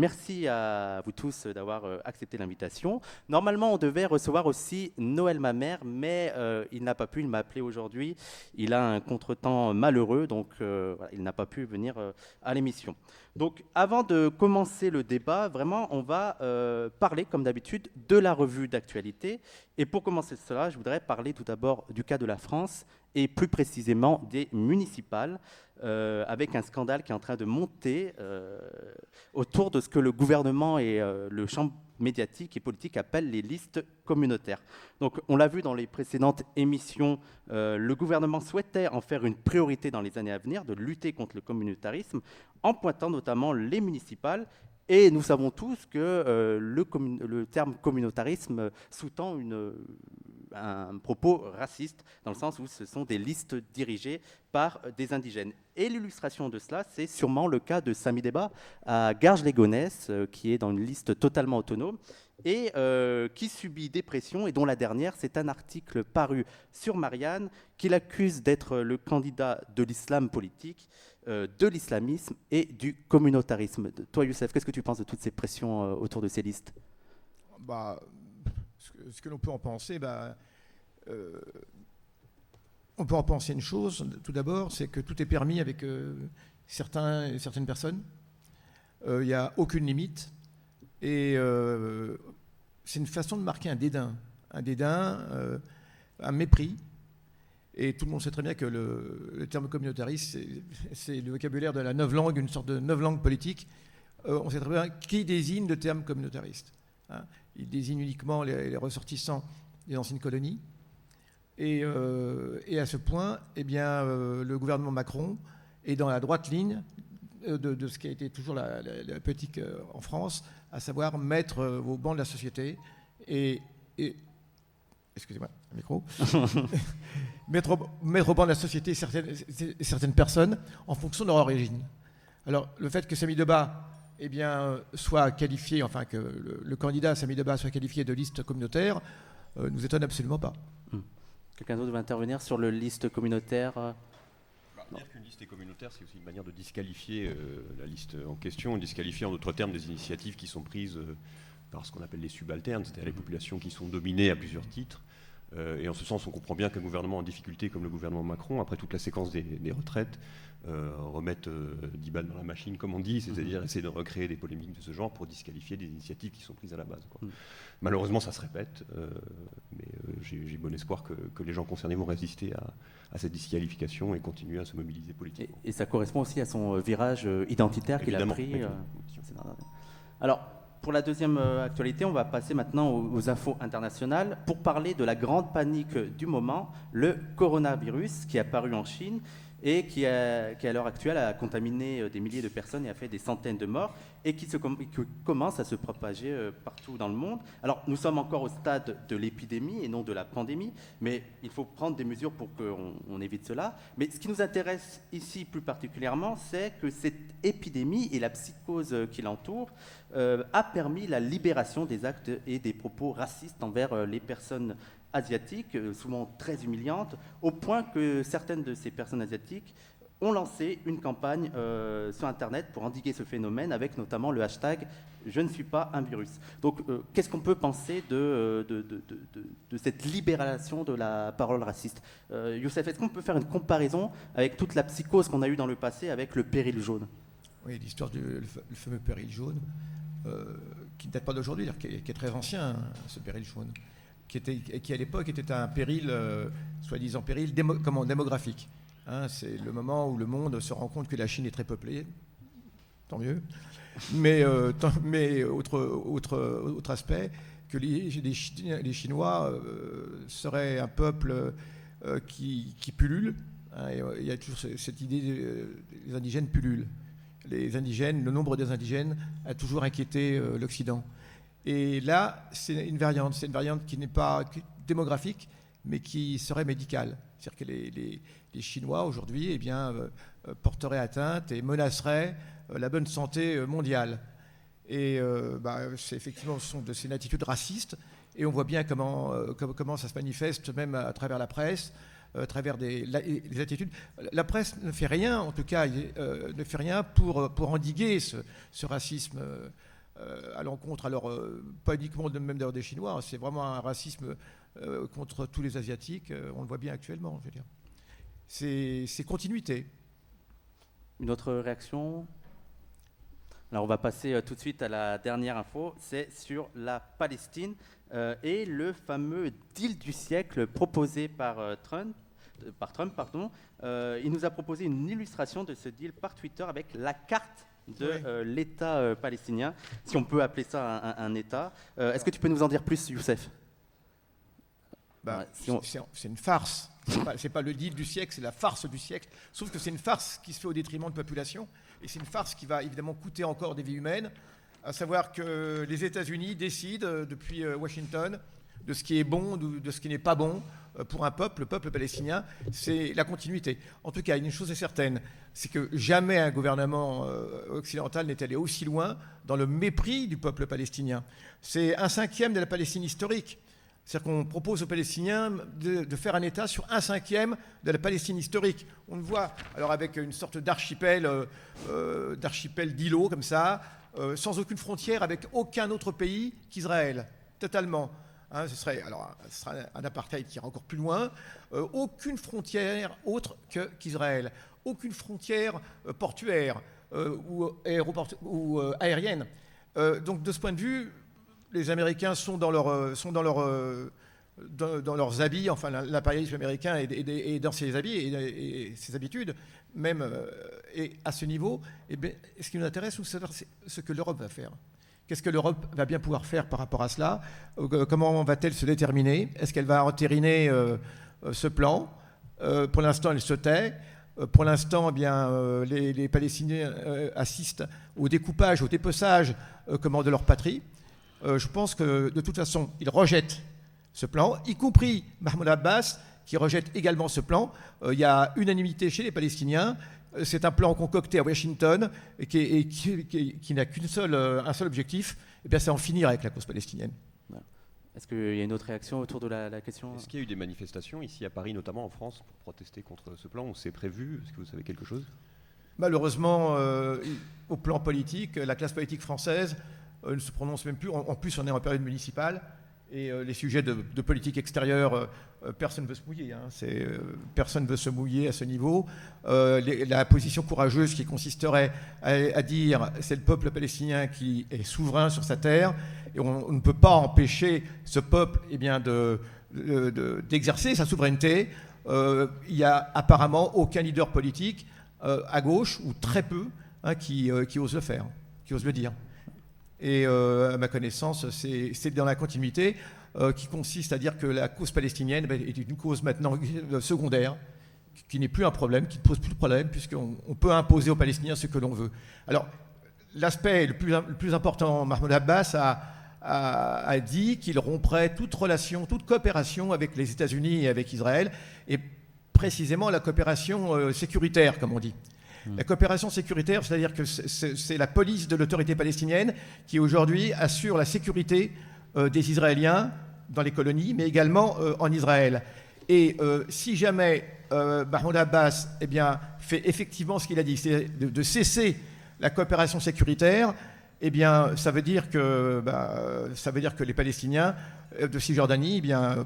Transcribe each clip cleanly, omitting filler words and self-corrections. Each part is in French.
merci à vous tous d'avoir accepté l'invitation. Normalement, on devait recevoir aussi Noël Mamère, mais il n'a pas pu, il m'a appelé aujourd'hui. Il a un contretemps malheureux, donc voilà, il n'a pas pu venir à l'émission. Donc avant de commencer le débat, vraiment, on va parler, comme d'habitude, de la revue d'actualité. Et pour commencer cela, je voudrais parler tout d'abord du cas de la France et plus précisément des municipales, avec un scandale qui est en train de monter autour de ce que le gouvernement et le champ médiatique et politique appellent les listes communautaires. Donc, on l'a vu dans les précédentes émissions, le gouvernement souhaitait en faire une priorité dans les années à venir, de lutter contre le communautarisme, en pointant notamment les municipales. Et nous savons tous que le terme communautarisme sous-tend un propos raciste, dans le sens où ce sont des listes dirigées par des indigènes. Et l'illustration de cela, c'est sûrement le cas de Samy Débat à Garges-les-Gonesse, qui est dans une liste totalement autonome et qui subit des pressions, et dont la dernière, c'est un article paru sur Marianne qui l'accuse d'être le candidat de l'islam politique, de l'islamisme et du communautarisme. Toi, Youssef, qu'est-ce que tu penses de toutes ces pressions autour de ces listes ? Ce que l'on peut en penser, on peut en penser une chose, tout d'abord, c'est que tout est permis avec certaines personnes. Il n'y a aucune limite. Et c'est une façon de marquer un dédain, un mépris. Et tout le monde sait très bien que le terme communautariste, c'est le vocabulaire de la novlangue, une sorte de novlangue politique. On sait très bien qui désigne le terme communautariste. Il désigne uniquement les ressortissants des anciennes colonies. Et à ce point, le gouvernement Macron est dans la droite ligne de ce qui a été toujours la politique en France, à savoir mettre au banc de la société et excusez-moi, un micro. mettre au banc de la société certaines personnes en fonction de leur origine. Alors, le fait que Samy Débat soit qualifié, enfin que le candidat Samy Débat soit qualifié de liste communautaire, nous étonne absolument pas. Quelqu'un d'autre veut intervenir sur le liste communautaire ? Dire qu'une liste est communautaire, c'est aussi une manière de disqualifier la liste en question, disqualifier en d'autres termes des initiatives qui sont prises par ce qu'on appelle les subalternes, c'est-à-dire les populations qui sont dominées à plusieurs titres. Et en ce sens, on comprend bien qu'un gouvernement en difficulté comme le gouvernement Macron, après toute la séquence des retraites, remette 10 balles dans la machine, comme on dit, c'est-à-dire essayer de recréer des polémiques de ce genre pour disqualifier des initiatives qui sont prises à la base, quoi. Malheureusement, ça se répète, mais j'ai bon espoir que les gens concernés vont résister à cette disqualification et continuer à se mobiliser politiquement. Et ça correspond aussi à son virage identitaire qu'il a pris. Alors, pour la deuxième actualité, on va passer maintenant aux infos internationales pour parler de la grande panique du moment, le coronavirus qui est apparu en Chine et qui à l'heure actuelle a contaminé des milliers de personnes et a fait des centaines de morts et qui commence à se propager partout dans le monde. Alors, nous sommes encore au stade de l'épidémie et non de la pandémie, mais il faut prendre des mesures pour qu'on évite cela. Mais ce qui nous intéresse ici plus particulièrement, c'est que cette épidémie et la psychose qui l'entoure a permis la libération des actes et des propos racistes envers les personnes asiatiques, souvent très humiliantes, au point que certaines de ces personnes asiatiques ont lancé une campagne sur Internet pour endiguer ce phénomène, avec notamment le hashtag « Je ne suis pas un virus ». Donc, qu'est-ce qu'on peut penser de cette libération de la parole raciste ? Youssef, est-ce qu'on peut faire une comparaison avec toute la psychose qu'on a eue dans le passé avec le péril jaune ? Oui, l'histoire du fameux péril jaune, qui ne date pas d'aujourd'hui, qui est très ancien, ce péril jaune, qui à l'époque était un péril, soi-disant péril démographique. C'est le moment où le monde se rend compte que la Chine est très peuplée, tant mieux. Mais autre aspect, que les Chinois seraient un peuple qui pullule. Il y a toujours cette idée des indigènes pullulent. Le nombre des indigènes a toujours inquiété l'Occident. Et là, c'est une variante qui n'est pas démographique, mais qui serait médicale. C'est-à-dire que les Chinois, aujourd'hui, porteraient atteinte et menaceraient la bonne santé mondiale. Et c'est effectivement, ce sont une attitude raciste, et on voit bien comment ça se manifeste, même à travers la presse, à travers les attitudes. La presse ne fait rien, en tout cas, ne fait rien pour endiguer ce racisme à l'encontre, alors pas uniquement même d'ailleurs des Chinois, c'est vraiment un racisme contre tous les Asiatiques, on le voit bien actuellement, je veux dire. C'est continuité. Une autre réaction? Alors on va passer tout de suite à la dernière info, c'est sur la Palestine et le fameux deal du siècle proposé par Trump. Il nous a proposé une illustration de ce deal par Twitter avec la carte de l'État palestinien, si on peut appeler ça un État. Est-ce que tu peux nous en dire plus, Youssef? C'est une farce. C'est pas le deal du siècle, c'est la farce du siècle. Sauf que c'est une farce qui se fait au détriment de population. Et c'est une farce qui va évidemment coûter encore des vies humaines. À savoir que les États-Unis décident depuis Washington de ce qui est bon, de ce qui n'est pas bon pour un peuple, le peuple palestinien. C'est la continuité. En tout cas, une chose est certaine, c'est que jamais un gouvernement occidental n'est allé aussi loin dans le mépris du peuple palestinien. C'est 1/5 de la Palestine historique. C'est-à-dire qu'on propose aux Palestiniens de faire un État sur 1/5 de la Palestine historique. On le voit alors avec une sorte d'archipel d'îlots comme ça, sans aucune frontière avec aucun autre pays qu'Israël, totalement. Hein, ce sera un apartheid qui ira encore plus loin. Aucune frontière autre qu'Israël. Aucune frontière portuaire ou aérienne. Donc de ce point de vue, les Américains sont dans leurs habits, enfin l'impérialisme américain est dans ses habits et ses habitudes, même et à ce niveau. Et bien, ce qui nous intéresse, c'est savoir ce que l'Europe va faire. Qu'est-ce que l'Europe va bien pouvoir faire par rapport à cela? Comment va-t-elle se déterminer? Est-ce qu'elle va entériner ce plan? Pour l'instant, elle se tait. Pour l'instant, eh bien, les Palestiniens assistent au découpage, au dépeçage de leur patrie. Je pense que de toute façon, ils rejettent ce plan, y compris Mahmoud Abbas, qui rejette également ce plan. Il y a unanimité chez les Palestiniens. C'est un plan concocté à Washington et qui n'a un seul objectif, eh bien, c'est en finir avec la cause palestinienne. Est-ce qu'il y a une autre réaction autour de la question? Est-ce qu'il y a eu des manifestations ici à Paris, notamment en France, pour protester contre ce plan? Ou c'est prévu? Est-ce que vous savez quelque chose? Malheureusement, au plan politique, la classe politique française ne se prononce même plus. En plus, on est en période municipale et les sujets de politique extérieure, personne ne veut se mouiller. Personne ne veut se mouiller à ce niveau. La position courageuse qui consisterait à dire c'est le peuple palestinien qui est souverain sur sa terre et on ne peut pas empêcher ce peuple d'exercer sa souveraineté. Il n'y a apparemment aucun leader politique à gauche, ou très peu, qui ose le faire, qui ose le dire. Et à ma connaissance, c'est dans la continuité qui consiste à dire que la cause palestinienne est une cause maintenant secondaire, qui n'est plus un problème, qui ne pose plus de problème, puisqu'on peut imposer aux Palestiniens ce que l'on veut. Alors, l'aspect le plus important, Mahmoud Abbas a dit qu'il romprait toute relation, toute coopération avec les États-Unis et avec Israël, et précisément la coopération sécuritaire, comme on dit. La coopération sécuritaire, c'est-à-dire que c'est la police de l'autorité palestinienne qui aujourd'hui assure la sécurité des Israéliens dans les colonies, mais également en Israël. Et si jamais Mahmoud Abbas fait effectivement ce qu'il a dit, c'est de cesser la coopération sécuritaire, eh bien, ça veut dire que les Palestiniens de Cisjordanie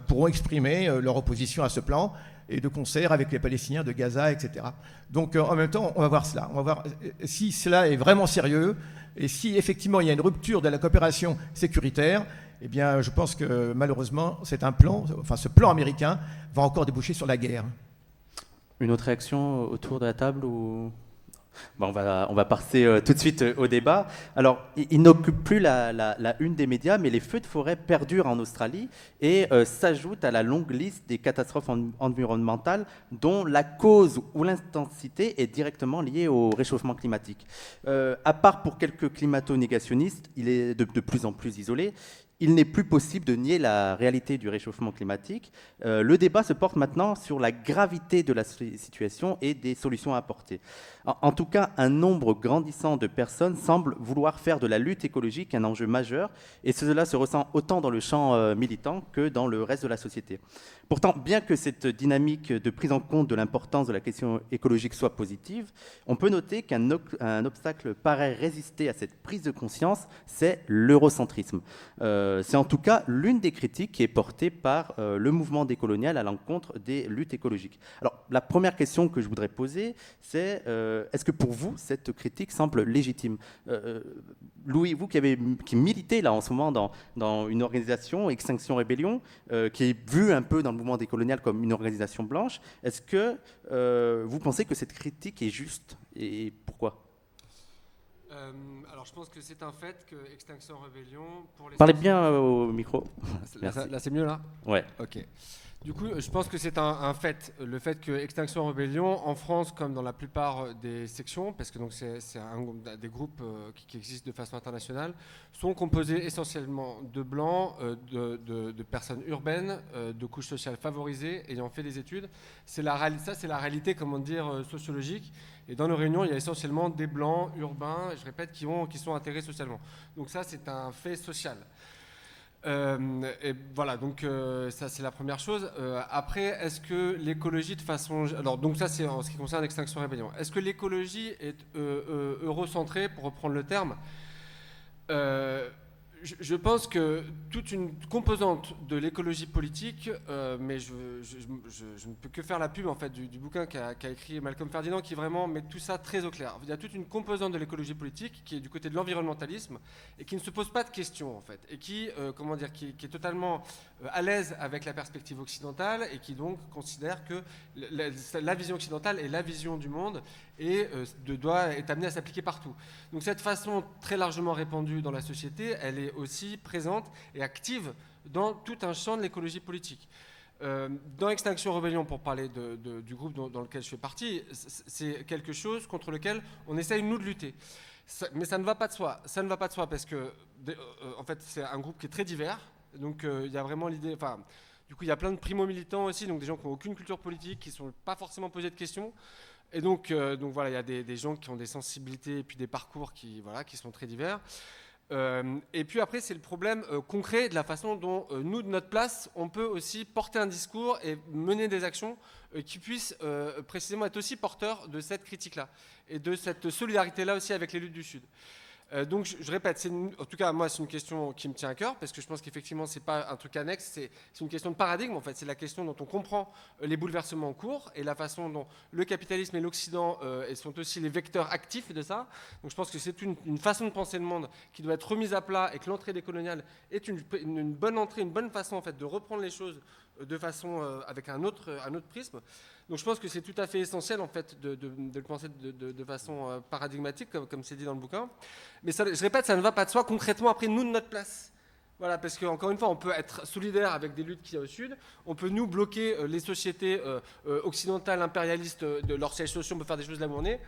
pourront exprimer leur opposition à ce plan, et de concert avec les Palestiniens de Gaza, etc. Donc en même temps, on va voir cela. On va voir si cela est vraiment sérieux, et si effectivement il y a une rupture de la coopération sécuritaire, eh bien je pense que malheureusement ce plan américain va encore déboucher sur la guerre. Une autre réaction autour de la table ou... Bon, on va passer tout de suite au débat. Alors, il n'occupe plus la une des médias, mais les feux de forêt perdurent en Australie et s'ajoutent à la longue liste des catastrophes environnementales dont la cause ou l'intensité est directement liée au réchauffement climatique. À part pour quelques climato-négationnistes, il est de plus en plus isolé. Il n'est plus possible de nier la réalité du réchauffement climatique. Le débat se porte maintenant sur la gravité de la situation et des solutions à apporter. En tout cas, un nombre grandissant de personnes semblent vouloir faire de la lutte écologique un enjeu majeur, et cela se ressent autant dans le champ militant que dans le reste de la société. Pourtant, bien que cette dynamique de prise en compte de l'importance de la question écologique soit positive, on peut noter qu'un obstacle paraît résister à cette prise de conscience, c'est l'eurocentrisme. C'est en tout cas l'une des critiques qui est portée par le mouvement décolonial à l'encontre des luttes écologiques. Alors, la première question que je voudrais poser, c'est est-ce que pour vous, cette critique semble légitime ? Louis, vous qui militez là en ce moment dans une organisation, Extinction Rebellion, qui est vue un peu dans le mouvement décolonial comme une organisation blanche, est-ce que vous pensez que cette critique est juste et pourquoi ? Alors je pense que c'est un fait que Extinction Rebellion pour les... Parlez bien au micro. Là c'est mieux là ? Ouais. Ok. Du coup, je pense que c'est un fait, le fait que Extinction Rebellion, en France comme dans la plupart des sections, parce que donc c'est des groupes qui existent de façon internationale, sont composés essentiellement de blancs, de personnes urbaines, de couches sociales favorisées, ayant fait des études. Ça, c'est la réalité, comment dire, sociologique. Et dans nos réunions, il y a essentiellement des blancs urbains, je répète, qui sont intégrés socialement. Donc ça, c'est un fait social. Et voilà, donc ça c'est la première chose. Après, est-ce que l'écologie de façon... Alors, donc ça c'est en ce qui concerne Extinction Rebellion. Est-ce que l'écologie est eurocentrée, pour reprendre le terme ? Je pense que toute une composante de l'écologie politique, mais je ne peux que faire la pub en fait, du bouquin qu'a écrit Malcolm Ferdinand, qui vraiment met tout ça très au clair. Il y a toute une composante de l'écologie politique qui est du côté de l'environnementalisme et qui ne se pose pas de questions en fait, et qui, qui est totalement à l'aise avec la perspective occidentale et qui donc considère que la vision occidentale est la vision du monde et est amenée à s'appliquer partout. Donc cette façon très largement répandue dans la société, elle est aussi présente et active dans tout un champ de l'écologie politique. Dans Extinction Rebellion, pour parler du groupe dans lequel je fais partie, c'est quelque chose contre lequel on essaye, nous, de lutter. Mais ça ne va pas de soi. Ça ne va pas de soi parce que, en fait, c'est un groupe qui est très divers. Donc, il y a vraiment l'idée... Enfin, du coup, il y a plein de primo-militants aussi, donc des gens qui n'ont aucune culture politique, qui ne sont pas forcément posés de questions. Et donc voilà, il y a des gens qui ont des sensibilités et puis des parcours qui sont très divers. Et puis après, c'est le problème concret de la façon dont nous, de notre place, on peut aussi porter un discours et mener des actions qui puissent précisément être aussi porteurs de cette critique-là et de cette solidarité-là aussi avec les luttes du Sud. Donc je répète, en tout cas moi c'est une question qui me tient à cœur parce que je pense qu'effectivement c'est pas un truc annexe, c'est une question de paradigme en fait, c'est la question dont on comprend les bouleversements en cours et la façon dont le capitalisme et l'Occident sont aussi les vecteurs actifs de ça. Donc je pense que c'est une façon de penser le monde qui doit être remise à plat et que l'entrée décoloniale est une bonne entrée, une bonne façon en fait de reprendre les choses de façon avec un autre prisme. Donc je pense que c'est tout à fait essentiel en fait de le penser de façon paradigmatique comme c'est dit dans le bouquin. Mais ça, je répète, ça ne va pas de soi concrètement après nous de notre place. Voilà, parce qu'encore une fois, on peut être solidaire avec des luttes qu'il y a au Sud, on peut nous bloquer les sociétés occidentales, impérialistes de leurs sièges sociaux, on peut faire des choses là où on est.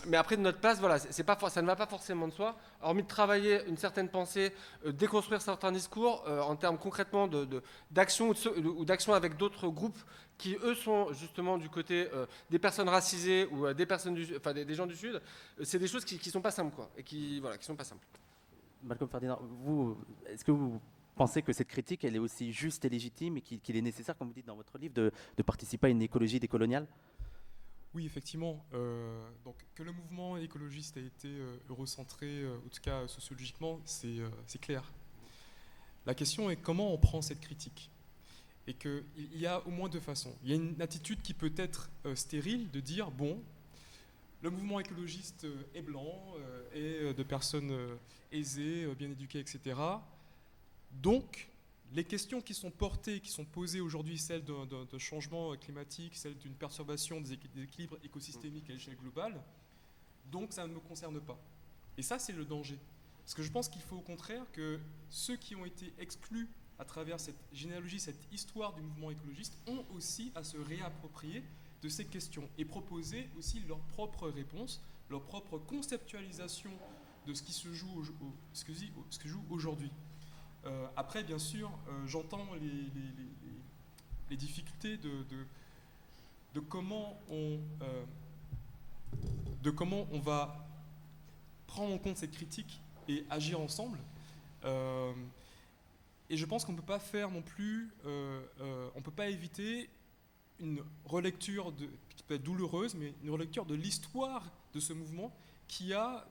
Mais après, de notre place, voilà, ça ne va pas forcément de soi. Hormis de travailler une certaine pensée, déconstruire certains discours en termes concrètement d'action ou d'action avec d'autres groupes qui, eux, sont justement du côté des personnes racisées ou des gens du Sud, c'est des choses qui ne sont pas simples, quoi, et qui sont pas simples. Malcolm Ferdinand, est-ce que vous pensez que cette critique, elle est aussi juste et légitime et qu'il est nécessaire, comme vous dites dans votre livre, de participer à une écologie décoloniale ? Oui, effectivement. Donc, que le mouvement écologiste a été eurocentré, en tout cas sociologiquement, c'est clair. La question est comment on prend cette critique. Et qu'il y a au moins deux façons. Il y a une attitude qui peut être stérile, de dire, bon, le mouvement écologiste est blanc, est de personnes aisées, bien éduquées, etc. Donc, les questions qui sont portées, qui sont posées aujourd'hui, celles d'un changement climatique, celles d'une perturbation des équilibres écosystémiques à l'échelle globale, donc ça ne me concerne pas. Et ça, c'est le danger. Parce que je pense qu'il faut au contraire que ceux qui ont été exclus à travers cette généalogie, cette histoire du mouvement écologiste, ont aussi à se réapproprier de ces questions et proposer aussi leurs propres réponses, leur propre conceptualisation de ce qui se joue aujourd'hui. Après, bien sûr, j'entends les difficultés de comment on va prendre en compte cette critique et agir ensemble. Et je pense qu'on ne peut pas faire non plus, on ne peut pas éviter une relecture qui peut être douloureuse, mais une relecture de l'histoire de ce mouvement qui a,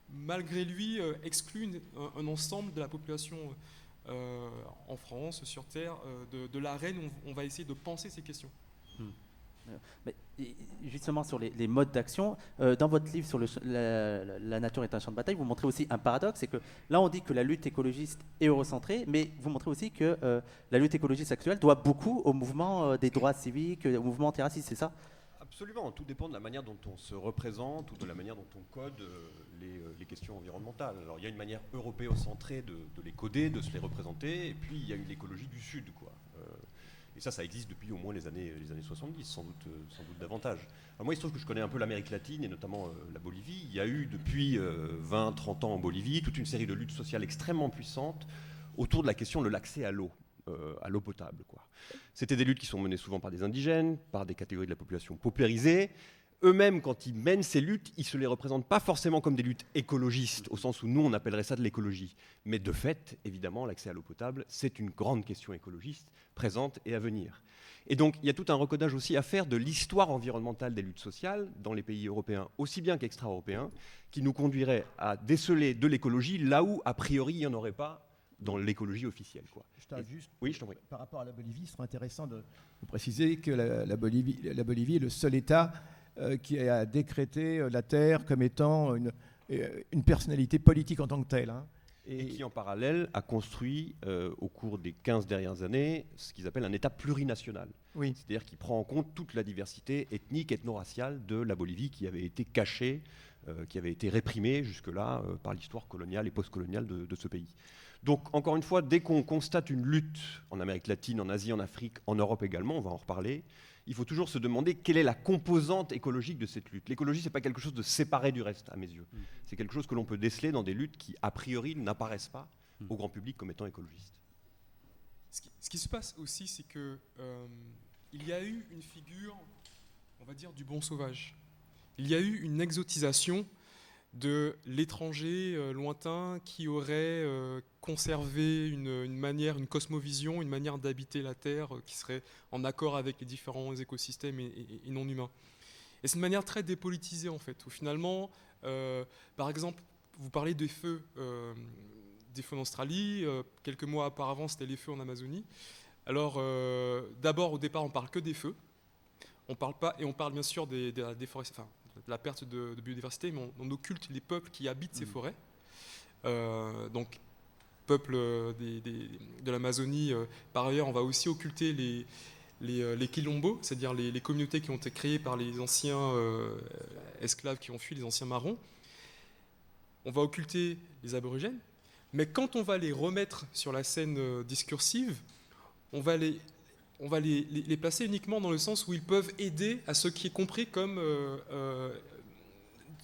malgré lui, exclu un ensemble de la population en France, sur Terre, de l'arène où on va essayer de penser ces questions. Mais justement sur les modes d'action, dans votre livre sur la nature est un champ de bataille, vous montrez aussi un paradoxe, c'est que là on dit que la lutte écologiste est eurocentrée, mais vous montrez aussi que la lutte écologiste actuelle doit beaucoup au mouvement des droits civiques, au mouvement antiracisme, c'est ça ? Absolument, tout dépend de la manière dont on se représente ou de la manière dont on code les questions environnementales. Alors il y a une manière européocentrée de les coder, de se les représenter, et puis il y a une écologie du Sud, quoi. Et ça existe depuis au moins les années 70, sans doute davantage. Alors moi, il se trouve que je connais un peu l'Amérique latine, et notamment la Bolivie. Il y a eu depuis 20-30 ans en Bolivie toute une série de luttes sociales extrêmement puissantes autour de la question de l'accès à l'eau potable, quoi. C'était des luttes qui sont menées souvent par des indigènes, par des catégories de la population paupérisées. Eux-mêmes, quand ils mènent ces luttes, ils ne se les représentent pas forcément comme des luttes écologistes, au sens où nous, on appellerait ça de l'écologie. Mais de fait, évidemment, l'accès à l'eau potable, c'est une grande question écologiste, présente et à venir. Et donc, il y a tout un recodage aussi à faire de l'histoire environnementale des luttes sociales dans les pays européens, aussi bien qu'extra-européens, qui nous conduirait à déceler de l'écologie là où, a priori, il n'y en aurait pas dans l'écologie officielle, quoi. Oui, je t'en prie. Par rapport à la Bolivie, il serait intéressant de préciser que la Bolivie est le seul État qui a décrété la Terre comme étant une personnalité politique en tant que telle. Hein. Et qui, en parallèle, a construit, au cours des 15 dernières années, ce qu'ils appellent un État plurinational. Oui. C'est-à-dire qui prend en compte toute la diversité ethnique, ethno-raciale de la Bolivie qui avait été cachée, qui avait été réprimée jusque-là par l'histoire coloniale et post-coloniale de ce pays. Donc, encore une fois, dès qu'on constate une lutte en Amérique latine, en Asie, en Afrique, en Europe également, on va en reparler, il faut toujours se demander quelle est la composante écologique de cette lutte. L'écologie, ce n'est pas quelque chose de séparé du reste, à mes yeux. C'est quelque chose que l'on peut déceler dans des luttes qui, a priori, n'apparaissent pas au grand public comme étant écologistes. Ce qui se passe aussi, c'est que il y a eu une figure, on va dire, du bon sauvage. Il y a eu une exotisation de l'étranger lointain qui aurait conservé une manière, une cosmovision, une manière d'habiter la Terre qui serait en accord avec les différents écosystèmes et non humains. Et c'est une manière très dépolitisée en fait, où finalement, par exemple, vous parlez des feux en Australie, quelques mois auparavant c'était les feux en Amazonie. Alors d'abord au départ on parle que des feux, on parle bien sûr de la déforestation, de la perte de biodiversité, mais on occulte les peuples qui habitent ces forêts. Donc, peuples de l'Amazonie, par ailleurs, on va aussi occulter les quilombos, c'est-à-dire les communautés qui ont été créées par les anciens esclaves qui ont fui, les anciens marrons. On va occulter les aborigènes, mais quand on va les remettre sur la scène discursive, on va les placer uniquement dans le sens où ils peuvent aider à ce qui est compris comme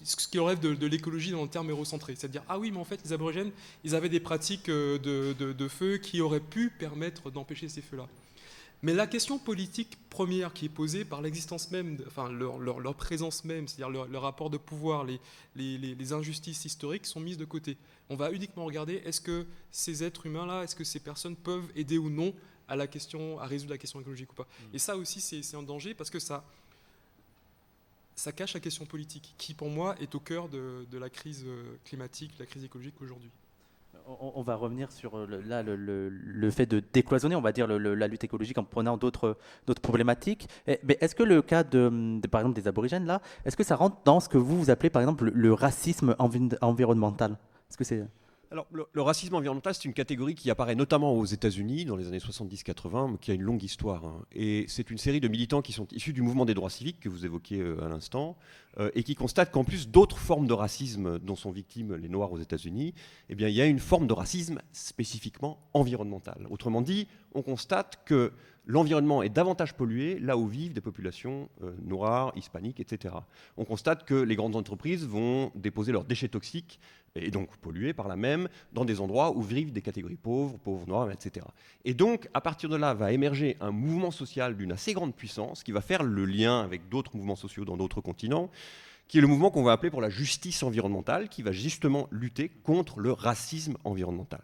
ce qui relève de l'écologie dans le terme eurocentré. C'est-à-dire, ah oui, mais en fait, les aborigènes, ils avaient des pratiques de feu qui auraient pu permettre d'empêcher ces feux-là. Mais la question politique première qui est posée par l'existence même, leur présence même, c'est-à-dire leur rapport de pouvoir, les injustices historiques sont mises de côté. On va uniquement regarder, est-ce que ces êtres humains-là, est-ce que ces personnes peuvent aider ou non à résoudre la question écologique ou pas. Et ça aussi, c'est un danger parce que ça cache la question politique, qui pour moi est au cœur de la crise climatique, la crise écologique aujourd'hui. On va revenir sur le fait de décloisonner, on va dire, la lutte écologique en prenant d'autres problématiques. Mais est-ce que le cas par exemple des aborigènes, là, est-ce que ça rentre dans ce que vous appelez par exemple le racisme environnemental ? Est-ce que c'est... Alors, le racisme environnemental, c'est une catégorie qui apparaît notamment aux États-Unis dans les années 70-80, mais qui a une longue histoire. Hein. Et c'est une série de militants qui sont issus du mouvement des droits civiques que vous évoquiez à l'instant, et qui constatent qu'en plus d'autres formes de racisme dont sont victimes les Noirs aux États-Unis, eh bien, il y a une forme de racisme spécifiquement environnemental. Autrement dit, on constate que l'environnement est davantage pollué là où vivent des populations noires, hispaniques, etc. On constate que les grandes entreprises vont déposer leurs déchets toxiques, et donc pollués par là même, dans des endroits où vivent des catégories pauvres, pauvres noirs, etc. Et donc, à partir de là, va émerger un mouvement social d'une assez grande puissance qui va faire le lien avec d'autres mouvements sociaux dans d'autres continents, qui est le mouvement qu'on va appeler pour la justice environnementale, qui va justement lutter contre le racisme environnemental.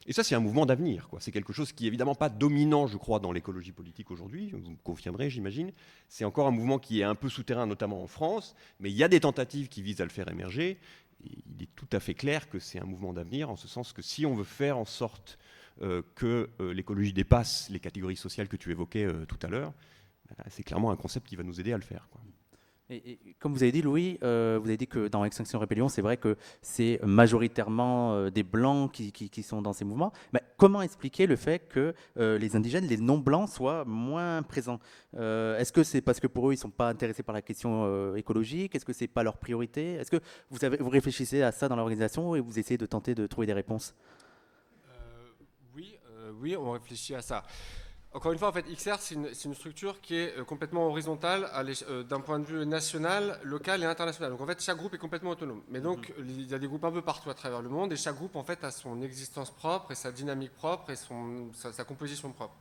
Et ça, c'est un mouvement d'avenir, quoi. C'est quelque chose qui n'est évidemment pas dominant, je crois, dans l'écologie politique aujourd'hui, vous me confirmerez, j'imagine. C'est encore un mouvement qui est un peu souterrain, notamment en France, mais il y a des tentatives qui visent à le faire émerger. Et il est tout à fait clair que c'est un mouvement d'avenir, en ce sens que si on veut faire en sorte que l'écologie dépasse les catégories sociales que tu évoquais tout à l'heure, c'est clairement un concept qui va nous aider à le faire, quoi. Et comme vous avez dit, Louis, vous avez dit que dans Extinction Rébellion, c'est vrai que c'est majoritairement des Blancs qui sont dans ces mouvements. Mais comment expliquer le fait que les indigènes, les non-Blancs, soient moins présents? Est-ce que c'est parce que pour eux, ils ne sont pas intéressés par la question écologique? Est-ce que ce n'est pas leur priorité? Est-ce que vous réfléchissez à ça dans l'organisation et vous essayez de tenter de trouver des réponses? Oui, on réfléchit à ça. Encore une fois, en fait, XR, c'est une structure qui est complètement horizontale d'un point de vue national, local et international. Donc, en fait, chaque groupe est complètement autonome. Mais donc, il y a des groupes un peu partout à travers le monde, et chaque groupe, en fait, a son existence propre, et sa dynamique propre, et sa composition propre.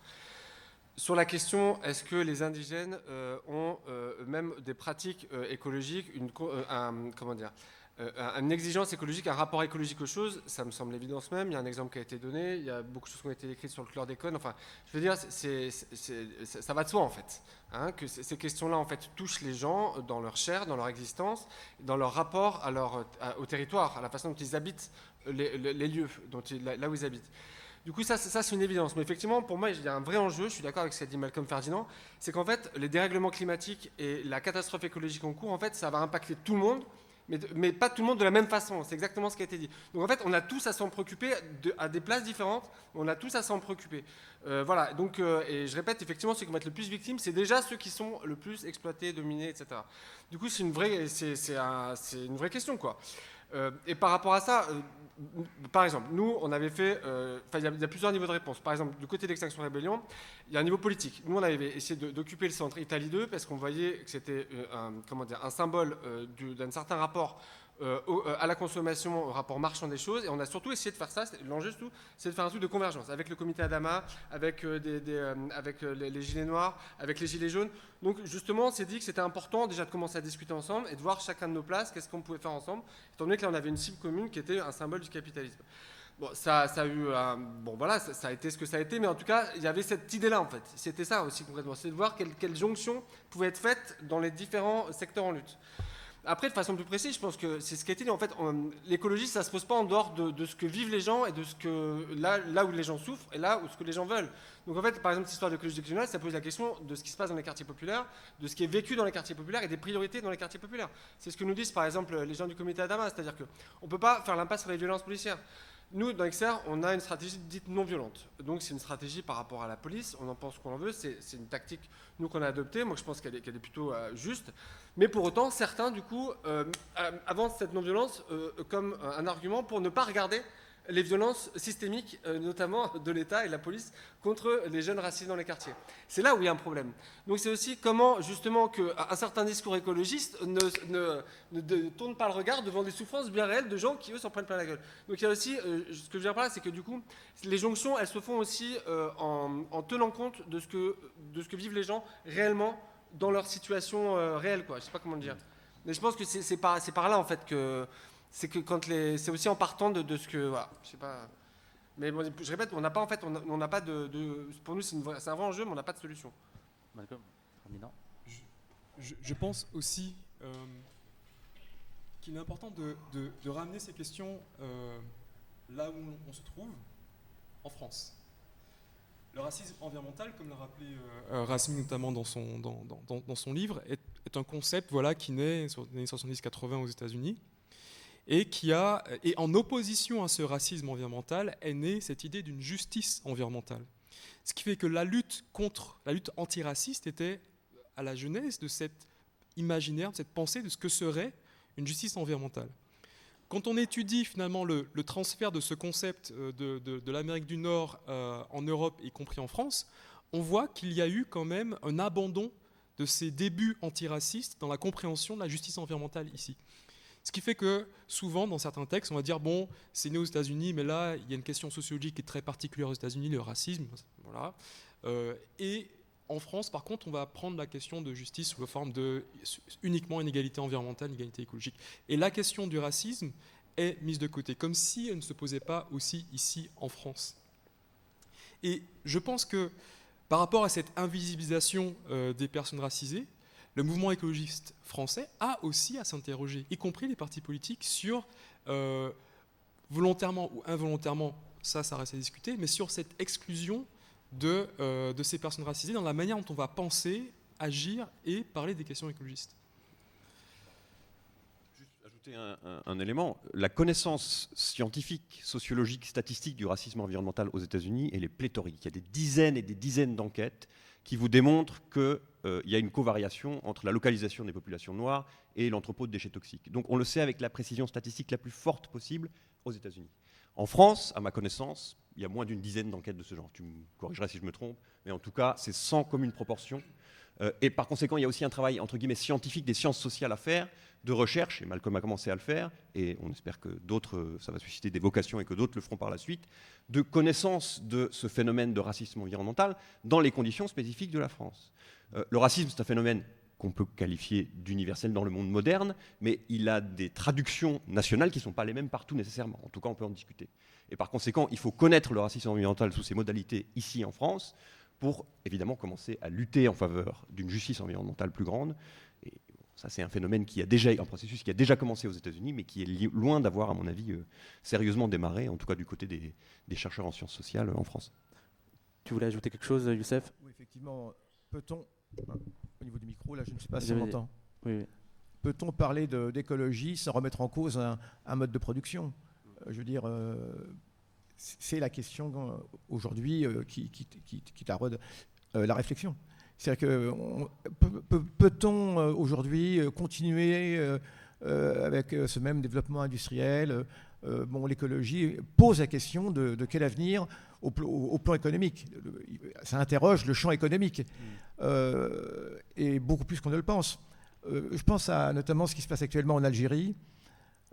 Sur la question, est-ce que les indigènes ont même des pratiques écologiques, une exigence écologique, un rapport écologique aux choses, ça me semble l'évidence même. Il y a un exemple qui a été donné, il y a beaucoup de choses qui ont été écrites sur le chlordécone. Enfin, je veux dire, ça va de soi en fait, hein, que ces questions-là en fait touchent les gens dans leur chair, dans leur existence, dans leur rapport au territoire, à la façon dont ils habitent les lieux, là où ils habitent. Du coup, ça c'est une évidence. Mais effectivement, pour moi, il y a un vrai enjeu, je suis d'accord avec ce qu'a dit Malcolm Ferdinand, c'est qu'en fait, les dérèglements climatiques et la catastrophe écologique en cours, en fait, ça va impacter tout le monde, mais pas tout le monde de la même façon. C'est exactement ce qui a été dit. Donc en fait, on a tous à s'en préoccuper à des places différentes. On a tous à s'en préoccuper. Voilà. Donc, et je répète, effectivement, ceux qui vont être le plus victimes, c'est déjà ceux qui sont le plus exploités, dominés, etc. Du coup, c'est une vraie question, quoi. Et par rapport à ça, par exemple, nous, on avait fait... il y a plusieurs niveaux de réponse. Par exemple, du côté d'Extinction Rébellion, il y a un niveau politique. Nous, on avait essayé d'occuper le centre Italie 2 parce qu'on voyait que c'était un symbole d'un certain rapport à la consommation, au rapport marchand des choses. Et on a surtout essayé de faire ça. L'enjeu, surtout, c'est de faire un truc de convergence avec le comité Adama, avec les Gilets Noirs, avec les Gilets jaunes. Donc, justement, on s'est dit que c'était important déjà de commencer à discuter ensemble et de voir chacun de nos places, qu'est-ce qu'on pouvait faire ensemble, étant donné que là, on avait une cible commune qui était un symbole du capitalisme. Bon, ça a été ce que ça a été, mais en tout cas, il y avait cette idée-là, en fait. C'était ça aussi, concrètement. C'est de voir quelle jonction pouvait être faite dans les différents secteurs en lutte. Après, de façon plus précise, je pense que c'est ce qui a été dit. En fait, l'écologie, ça ne se pose pas en dehors de ce que vivent les gens et de là où les gens souffrent et là où ce que les gens veulent. Donc en fait, par exemple, cette histoire d'écologie décisionnelle, ça pose la question de ce qui se passe dans les quartiers populaires, de ce qui est vécu dans les quartiers populaires et des priorités dans les quartiers populaires. C'est ce que nous disent, par exemple, les gens du comité Adama. C'est-à-dire qu'on ne peut pas faire l'impasse sur les violences policières. Nous, dans XR, on a une stratégie dite non violente. Donc c'est une stratégie par rapport à la police, on en pense qu'on en veut, c'est une tactique, nous, qu'on a adoptée. Moi, je pense qu'elle est plutôt juste. Mais pour autant, certains, du coup, avancent cette non-violence comme un argument pour ne pas regarder les violences systémiques, notamment de l'État et de la police, contre les jeunes racistes dans les quartiers. C'est là où il y a un problème. Donc c'est aussi comment, justement, qu'un certain discours écologiste ne tourne pas le regard devant des souffrances bien réelles de gens qui, eux, s'en prennent plein la gueule. Donc il y a aussi, ce que je veux dire par là, c'est que du coup, les jonctions, elles se font aussi en tenant compte de ce que vivent les gens réellement dans leur situation réelle, quoi. Je sais pas comment le dire. Mais je pense que c'est par là, en fait, que... C'est que c'est aussi en partant de ce que... Voilà, je sais pas... Mais bon, je répète, on n'a pas, en fait, on n'a pas pour nous, c'est un vrai enjeu, mais on n'a pas de solution. Malcolm, je pense aussi qu'il est important de ramener ces questions là où on se trouve, en France. Le racisme environnemental, comme l'a rappelé Rasmi notamment dans son livre, est un concept qui naît sur les années 70-80 aux États-Unis. Et en opposition à ce racisme environnemental est née cette idée d'une justice environnementale. Ce qui fait que la lutte antiraciste était à la genèse de cet imaginaire, de cette pensée de ce que serait une justice environnementale. Quand on étudie finalement le transfert de ce concept de l'Amérique du Nord en Europe, y compris en France, on voit qu'il y a eu quand même un abandon de ces débuts antiracistes dans la compréhension de la justice environnementale ici. Ce qui fait que souvent, dans certains textes, on va dire, bon, c'est né aux États-Unis, mais là, il y a une question sociologique qui est très particulière aux États-Unis, le racisme, voilà. Et en France, par contre, on va prendre la question de justice sous la forme de uniquement inégalité environnementale, inégalité écologique. Et la question du racisme est mise de côté, comme si elle ne se posait pas aussi ici en France. Et je pense que par rapport à cette invisibilisation des personnes racisées, le mouvement écologiste français a aussi à s'interroger, y compris les partis politiques, sur volontairement ou involontairement, ça reste à discuter, mais sur cette exclusion de ces personnes racisées dans la manière dont on va penser, agir et parler des questions écologistes. Juste ajouter un élément, la connaissance scientifique, sociologique, statistique du racisme environnemental aux États-Unis, elle est pléthorique. Il y a des dizaines et des dizaines d'enquêtes qui vous démontrent qu'il y a une covariation entre la localisation des populations noires et l'entrepôt de déchets toxiques. Donc on le sait avec la précision statistique la plus forte possible aux États-Unis. En France, à ma connaissance, il y a moins d'une dizaine d'enquêtes de ce genre. Tu me corrigeras si je me trompe, mais en tout cas, c'est sans commune proportion. Et par conséquent, il y a aussi un travail, entre guillemets, scientifique, des sciences sociales à faire, de recherche, et Malcolm a commencé à le faire, et on espère que d'autres, ça va susciter des vocations et que d'autres le feront par la suite, de connaissance de ce phénomène de racisme environnemental dans les conditions spécifiques de la France. Le racisme, c'est un phénomène qu'on peut qualifier d'universel dans le monde moderne, mais il a des traductions nationales qui ne sont pas les mêmes partout nécessairement. En tout cas, on peut en discuter. Et par conséquent, il faut connaître le racisme environnemental sous ses modalités ici en France pour évidemment commencer à lutter en faveur d'une justice environnementale plus grande. Et ça, c'est un phénomène qui a déjà, un processus qui a déjà commencé aux États-Unis, mais qui est loin d'avoir, à mon avis, sérieusement démarré, en tout cas du côté des chercheurs en sciences sociales en France. Tu voulais ajouter quelque chose, Youssef ? Oui, effectivement. Peut-on, au niveau du micro, là, je ne sais pas si on m'entend. Oui. Peut-on parler d'écologie sans remettre en cause un mode de production ? Je veux dire, c'est la question aujourd'hui qui taraude la réflexion. C'est-à-dire que peut-on aujourd'hui continuer avec ce même développement industriel ? L'écologie pose la question de quel avenir au plan économique. Ça interroge le champ économique, et beaucoup plus qu'on ne le pense. Je pense à notamment ce qui se passe actuellement en Algérie,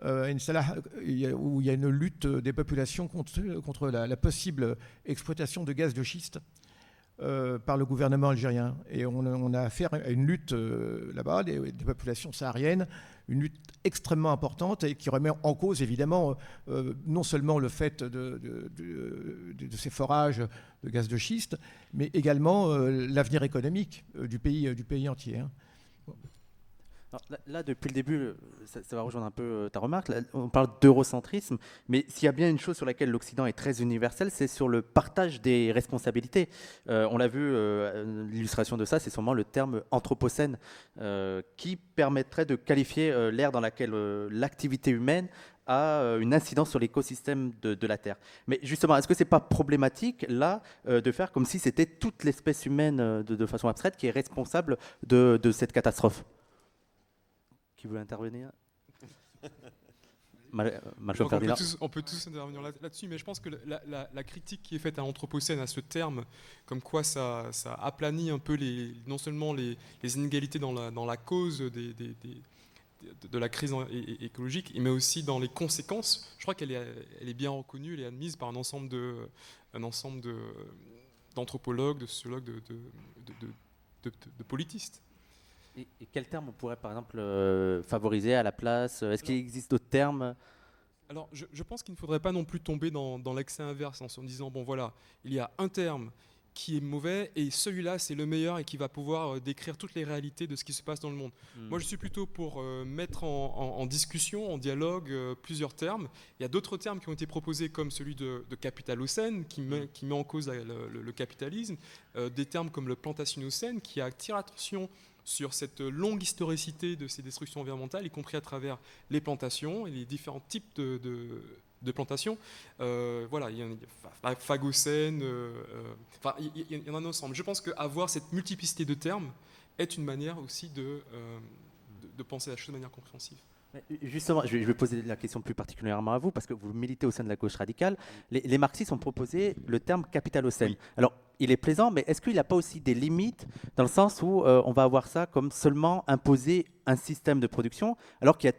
où il y a une lutte des populations contre la possible exploitation de gaz de schiste par le gouvernement algérien. Et on a affaire à une lutte là-bas des populations sahariennes, une lutte extrêmement importante et qui remet en cause évidemment non seulement le fait de ces forages de gaz de schiste, mais également l'avenir économique du pays entier. Alors là, depuis le début, ça va rejoindre un peu ta remarque, là, on parle d'eurocentrisme, mais s'il y a bien une chose sur laquelle l'Occident est très universel, c'est sur le partage des responsabilités. On l'a vu, l'illustration de ça, c'est sûrement le terme anthropocène, qui permettrait de qualifier l'ère dans laquelle l'activité humaine a une incidence sur l'écosystème de la Terre. Mais justement, est-ce que ce n'est pas problématique, là, de faire comme si c'était toute l'espèce humaine, de façon abstraite, qui est responsable de cette catastrophe ? Qui veut intervenir ? On peut tous intervenir là-dessus, mais je pense que la critique qui est faite à l'anthropocène, à ce terme, comme quoi ça aplanit un peu non seulement les inégalités dans la cause de la crise écologique, mais aussi dans les conséquences. Je crois qu'elle est bien reconnue, elle est admise par un ensemble d'anthropologues, de sociologues, de politistes. Et quel terme on pourrait, par exemple, favoriser à la place ? Est-ce qu'il existe d'autres termes ? Alors, je pense qu'il ne faudrait pas non plus tomber dans l'excès inverse en se disant, bon voilà, il y a un terme qui est mauvais et celui-là, c'est le meilleur et qui va pouvoir décrire toutes les réalités de ce qui se passe dans le monde. Moi, je suis plutôt pour mettre en discussion, en dialogue, plusieurs termes. Il y a d'autres termes qui ont été proposés comme celui de capitalocène, qui met en cause le capitalisme, des termes comme le plantationocène, qui attire l'attention sur cette longue historicité de ces destructions environnementales, y compris à travers les plantations et les différents types de plantations. Voilà, il y a phagocène, il y en a un ensemble. Je pense qu'avoir cette multiplicité de termes est une manière aussi de penser la chose de manière compréhensive. Justement, je vais poser la question plus particulièrement à vous, parce que vous militez au sein de la gauche radicale. Les marxistes ont proposé le terme capitalocène. Oui. Alors, il est plaisant, mais est-ce qu'il n'y a pas aussi des limites dans le sens où on va avoir ça comme seulement imposer un système de production, alors qu'il y a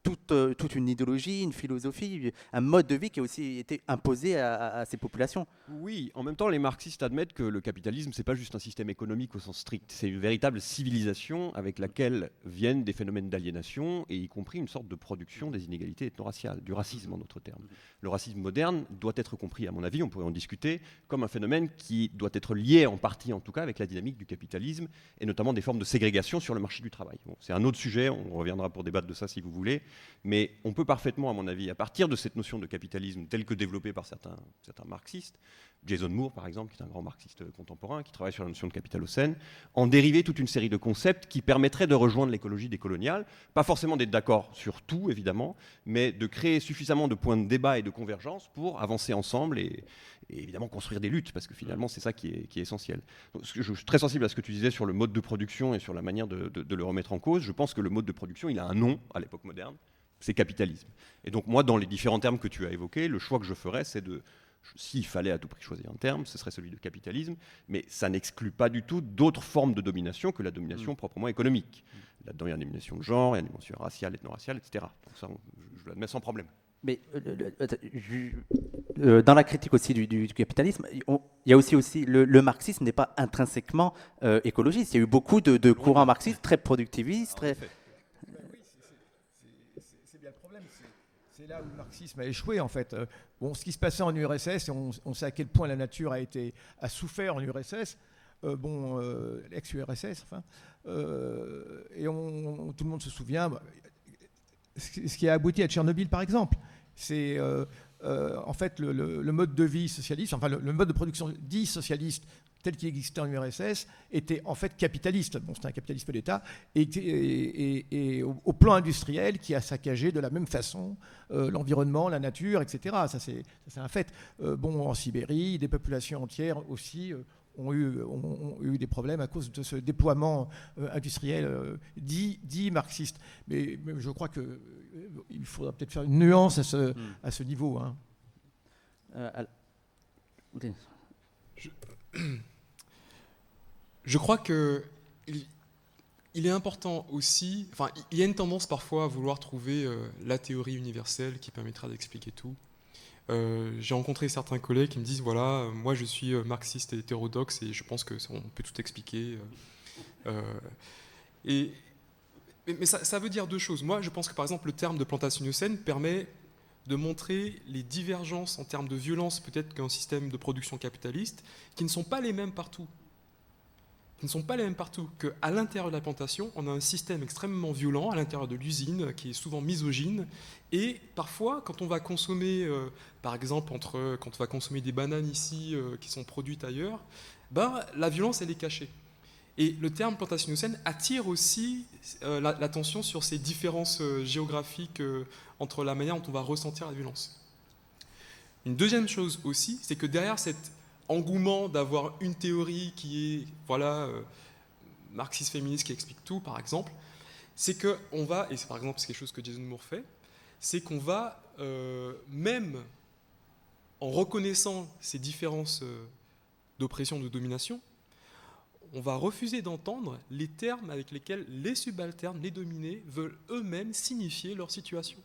toute une idéologie, une philosophie, un mode de vie qui a aussi été imposé à ces populations? Oui, en même temps, les marxistes admettent que le capitalisme, c'est pas juste un système économique au sens strict, c'est une véritable civilisation avec laquelle viennent des phénomènes d'aliénation et y compris une sorte de production des inégalités ethno-raciales, du racisme en d'autres termes. Le racisme moderne doit être compris, à mon avis, on pourrait en discuter, comme un phénomène qui doit être lié en partie, en tout cas, avec la dynamique du capitalisme et notamment des formes de ségrégation sur le marché du travail. Bon, c'est un autre sujet, on reviendra pour débattre de ça si vous voulez, mais on peut parfaitement, à mon avis, à partir de cette notion de capitalisme telle que développée par certains marxistes, Jason Moore, par exemple, qui est un grand marxiste contemporain, qui travaille sur la notion de capitalocène, en dériver toute une série de concepts qui permettraient de rejoindre l'écologie décoloniale, pas forcément d'être d'accord sur tout, évidemment, mais de créer suffisamment de points de débat et de convergence pour avancer ensemble et évidemment construire des luttes, parce que finalement, c'est ça qui est essentiel. Donc, je suis très sensible à ce que tu disais sur le mode de production et sur la manière de le remettre en cause. Je pense que le mode de production, il a un nom à l'époque moderne, c'est capitalisme. Et donc moi, dans les différents termes que tu as évoqués, le choix que je ferais, c'est s'il fallait à tout prix choisir un terme, ce serait celui de capitalisme, mais ça n'exclut pas du tout d'autres formes de domination que la domination proprement économique. Là-dedans, il y a une domination de genre, il y a une dimension raciale, ethno-raciale, etc. Donc ça, je l'admets sans problème. Mais dans la critique aussi du capitalisme, il y a aussi le marxisme n'est pas intrinsèquement écologiste. Il y a eu beaucoup de courants marxistes très productivistes, très... C'est bien le problème. C'est là où le marxisme a échoué, en fait. Bon, ce qui se passait en URSS, et on sait à quel point la nature a souffert en URSS, l'ex-URSS, enfin, et tout le monde se souvient, ce qui a abouti à Tchernobyl, par exemple. C'est en fait le mode de vie socialiste, enfin le mode de production dit socialiste, tel qu'il existait en URSS, était en fait capitaliste. Bon, c'était un capitalisme d'État, et au plan industriel, qui a saccagé de la même façon l'environnement, la nature, etc. Ça, c'est un fait. En Sibérie, des populations entières aussi ont eu des problèmes à cause de ce déploiement industriel dit marxiste. Mais je crois qu'il faudra peut-être faire une nuance à ce niveau. Hein. Je crois que il est important aussi, enfin, il y a une tendance parfois à vouloir trouver la théorie universelle qui permettra d'expliquer tout. J'ai rencontré certains collègues qui me disent, voilà, moi je suis marxiste et hétérodoxe et je pense qu'on peut tout expliquer. Mais ça veut dire deux choses. Moi, je pense que par exemple, le terme de plantationocène permet de montrer les divergences en termes de violence peut-être qu'un système de production capitaliste, qui ne sont pas les mêmes partout. Qu'à l'intérieur de la plantation, on a un système extrêmement violent à l'intérieur de l'usine, qui est souvent misogyne, et parfois, quand on va consommer, par exemple, quand on va consommer des bananes ici, qui sont produites ailleurs, la violence, elle est cachée. Et le terme plantationocène attire aussi l'attention sur ces différences géographiques entre la manière dont on va ressentir la violence. Une deuxième chose aussi, c'est que derrière cet engouement d'avoir une théorie qui est, marxiste féministe qui explique tout, par exemple, c'est qu'on va, et c'est par exemple c'est quelque chose que Jason Moore fait, c'est qu'on va, même en reconnaissant ces différences d'oppression, de domination, on va refuser d'entendre les termes avec lesquels les subalternes, les dominés, veulent eux-mêmes signifier leur situation.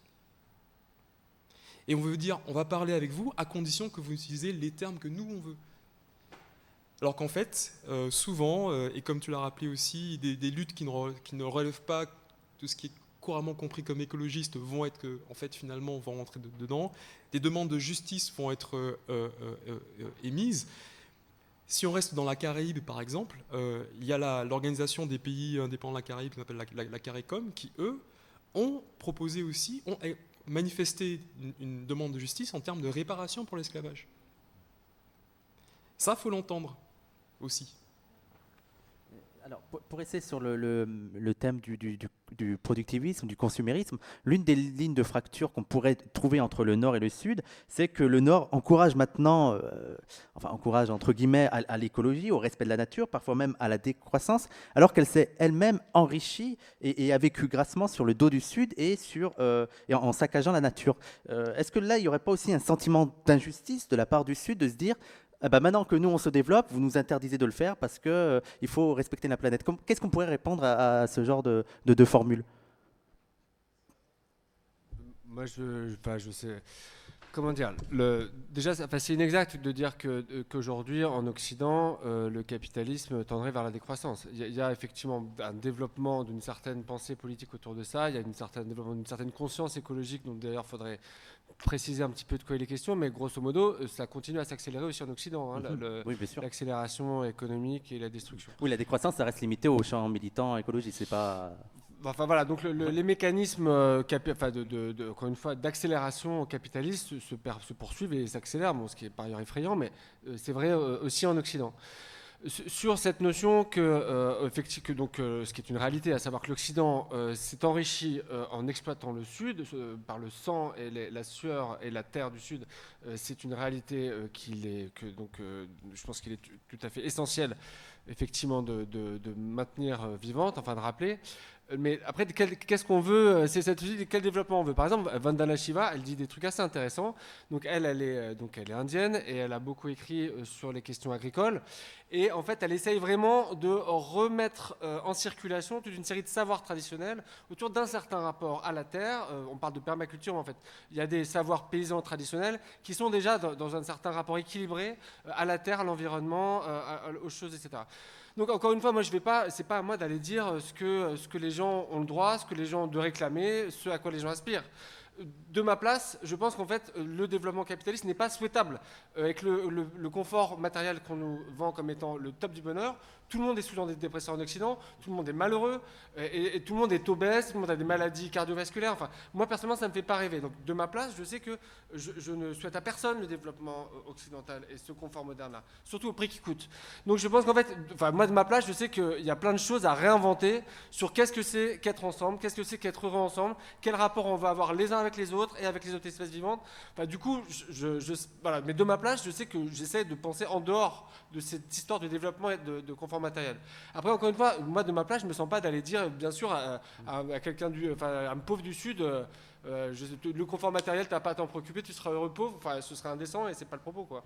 Et on veut dire, on va parler avec vous à condition que vous utilisez les termes que nous, on veut. Alors qu'en fait, souvent, et comme tu l'as rappelé aussi, des luttes qui ne relèvent pas de ce qui est couramment compris comme écologiste vont être, en fait, finalement, vont rentrer dedans. Des demandes de justice vont être émises. Si on reste dans la Caraïbe, par exemple, il y a l'organisation des pays indépendants de la Caraïbe, qu'on appelle la CARICOM, qui, eux, ont proposé aussi, ont manifesté une demande de justice en termes de réparation pour l'esclavage. Ça, il faut l'entendre aussi. Alors, pour rester sur le thème du productivisme, du consumérisme, l'une des lignes de fracture qu'on pourrait trouver entre le Nord et le Sud, c'est que le Nord encourage maintenant, encourage entre guillemets à l'écologie, au respect de la nature, parfois même à la décroissance, alors qu'elle s'est elle-même enrichie et a vécu grassement sur le dos du Sud et en saccageant la nature. Est-ce que là, il n'y aurait pas aussi un sentiment d'injustice de la part du Sud de se dire maintenant que nous on se développe, vous nous interdisez de le faire parce qu'il faut respecter la planète. Qu'est-ce qu'on pourrait répondre à ce genre de formule? Moi, je sais. Comment dire, déjà, c'est inexact de dire qu'aujourd'hui, en Occident, le capitalisme tendrait vers la décroissance. Il y a effectivement un développement d'une certaine pensée politique autour de ça, il y a développement d'une certaine conscience écologique, dont d'ailleurs il faudrait préciser un petit peu de quoi il est question, mais grosso modo, ça continue à s'accélérer aussi en Occident, Oui, bien sûr. l'accélération économique et la destruction. Oui, la décroissance, ça reste limité aux champs militants écologistes, c'est pas... Enfin voilà, donc les mécanismes, encore une fois, d'accélération capitaliste se poursuivent et s'accélèrent, ce qui est par ailleurs effrayant, mais c'est vrai aussi en Occident. Sur cette notion ce qui est une réalité, à savoir que l'Occident s'est enrichi en exploitant le Sud par le sang et la sueur et la terre du Sud, c'est une réalité je pense qu'il est tout à fait essentiel effectivement de maintenir vivante, enfin de rappeler. Mais après, qu'est-ce qu'on veut? C'est cette idée de quel développement on veut. Par exemple, Vandana Shiva, elle dit des trucs assez intéressants. Donc elle est indienne et elle a beaucoup écrit sur les questions agricoles. Et en fait, elle essaye vraiment de remettre en circulation toute une série de savoirs traditionnels autour d'un certain rapport à la terre. On parle de permaculture, mais en fait, il y a des savoirs paysans traditionnels qui sont déjà dans un certain rapport équilibré à la terre, à l'environnement, aux choses, etc. Donc encore une fois, moi c'est pas à moi d'aller dire ce que les gens ont le droit, ce que les gens ont de réclamer, ce à quoi les gens aspirent. De ma place, je pense qu'en fait, le développement capitaliste n'est pas souhaitable. Avec le confort matériel qu'on nous vend comme étant le top du bonheur, tout le monde est sous l'antidépresseur en Occident, tout le monde est malheureux, et tout le monde est obèse, tout le monde a des maladies cardiovasculaires. Enfin, moi, personnellement, ça ne me fait pas rêver. Donc, de ma place, je sais que je ne souhaite à personne le développement occidental et ce confort moderne-là, surtout au prix qu'il coûte. Donc, je pense qu'en fait, moi, de ma place, je sais qu'il y a plein de choses à réinventer sur qu'est-ce que c'est qu'être ensemble, qu'est-ce que c'est qu'être heureux ensemble, quel rapport on va avoir les uns avec les autres et avec les autres espèces vivantes. Enfin, du coup, voilà. Mais de ma place, je sais que j'essaie de penser en dehors de cette histoire de développement et de confort matériel. Après, encore une fois, moi, de ma place, je ne me sens pas d'aller dire, bien sûr, à quelqu'un à un pauvre du Sud, le confort matériel, tu n'as pas à t'en préoccuper, tu seras heureux pauvre. Enfin, ce serait indécent et ce n'est pas le propos, quoi.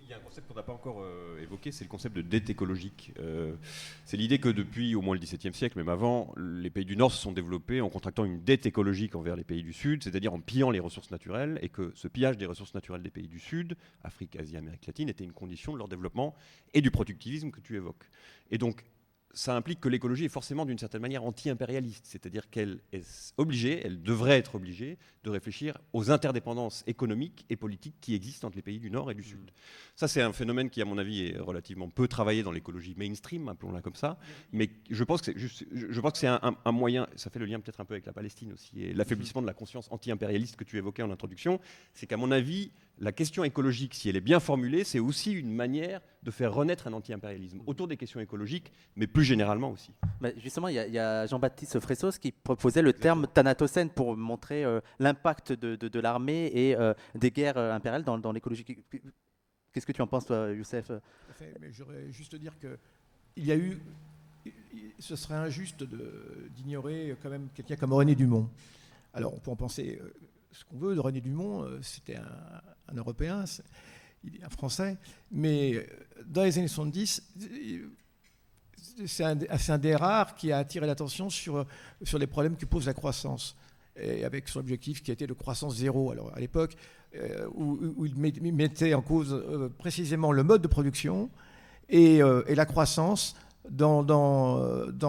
Il y a un concept qu'on n'a pas encore évoqué, c'est le concept de dette écologique. C'est l'idée que depuis au moins le XVIIe siècle, même avant, les pays du Nord se sont développés en contractant une dette écologique envers les pays du Sud, c'est-à-dire en pillant les ressources naturelles, et que ce pillage des ressources naturelles des pays du Sud, Afrique, Asie, Amérique latine, était une condition de leur développement et du productivisme que tu évoques. Et donc, ça implique que l'écologie est forcément d'une certaine manière anti-impérialiste, c'est-à-dire qu'elle est obligée, elle devrait être obligée de réfléchir aux interdépendances économiques et politiques qui existent entre les pays du Nord et du Sud. Ça, c'est un phénomène qui, à mon avis, est relativement peu travaillé dans l'écologie mainstream, appelons-la comme ça, mais je pense que c'est un moyen, ça fait le lien peut-être un peu avec la Palestine aussi, et l'affaiblissement de la conscience anti-impérialiste que tu évoquais en introduction, c'est qu'à mon avis, la question écologique, si elle est bien formulée, c'est aussi une manière de faire renaître un anti-impérialisme autour des questions écologiques, mais plus généralement aussi. Justement, il y a Jean-Baptiste Fressos qui proposait le terme thanatocène pour montrer l'impact de l'armée et des guerres impériales dans l'écologie. Qu'est-ce que tu en penses, toi, Youssef? Mais j'aurais juste dire que il y a eu, ce serait injuste d'ignorer quand même quelqu'un comme René Dumont. Alors, on peut en penser ce qu'on veut de René Dumont, c'était un Européen, il est un Français, mais dans les années 70, c'est un des rares qui a attiré l'attention sur les problèmes que pose la croissance, et avec son objectif qui a été de croissance zéro. Alors à l'époque, où il mettait en cause précisément le mode de production et la croissance dans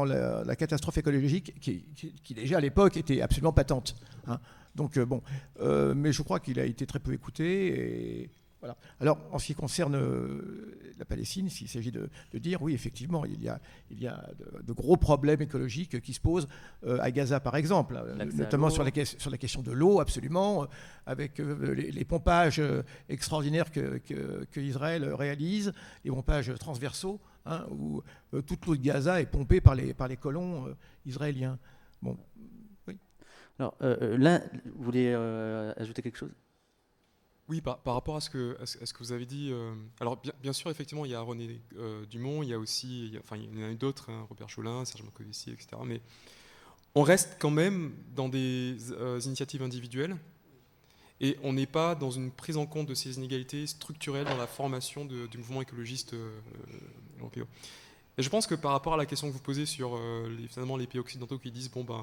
la catastrophe écologique qui déjà à l'époque était absolument patente. Hein. Donc mais je crois qu'il a été très peu écouté. Et voilà. Alors, en ce qui concerne la Palestine, s'il s'agit de dire, oui, effectivement, il y a de gros problèmes écologiques qui se posent à Gaza, par exemple, notamment sur la question de l'eau, absolument, avec les pompages extraordinaires que Israël réalise, les pompages transversaux hein, où toute l'eau de Gaza est pompée par les colons israéliens. Bon, oui. Alors, l'un, vous voulez ajouter quelque chose? Oui, par rapport à ce que vous avez dit, alors bien sûr, effectivement, il y a René Dumont, il y a aussi, il y en a d'autres, hein, Robert Jolin, Serge Moscovici, etc. Mais on reste quand même dans des initiatives individuelles et on n'est pas dans une prise en compte de ces inégalités structurelles dans la formation du mouvement écologiste européen. Et je pense que par rapport à la question que vous posez sur finalement les pays occidentaux qui disent bon ben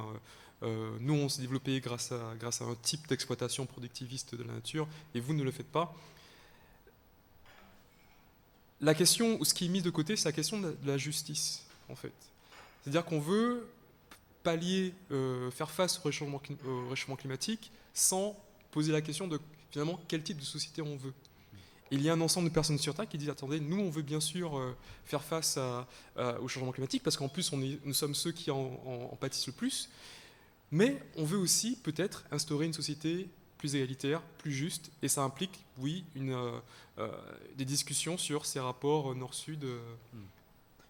nous on s'est développé grâce à un type d'exploitation productiviste de la nature et vous ne le faites pas. La question, ce qui est mis de côté, c'est la question de la justice en fait. C'est-à-dire qu'on veut pallier, faire face au réchauffement climatique sans poser la question de finalement quel type de société on veut. Il y a un ensemble de personnes sur Terre qui disent attendez, nous on veut bien sûr faire face au changement climatique parce qu'en plus nous sommes ceux qui en pâtissent le plus, mais on veut aussi peut-être instaurer une société plus égalitaire, plus juste, et ça implique, oui, des discussions sur ces rapports nord-sud.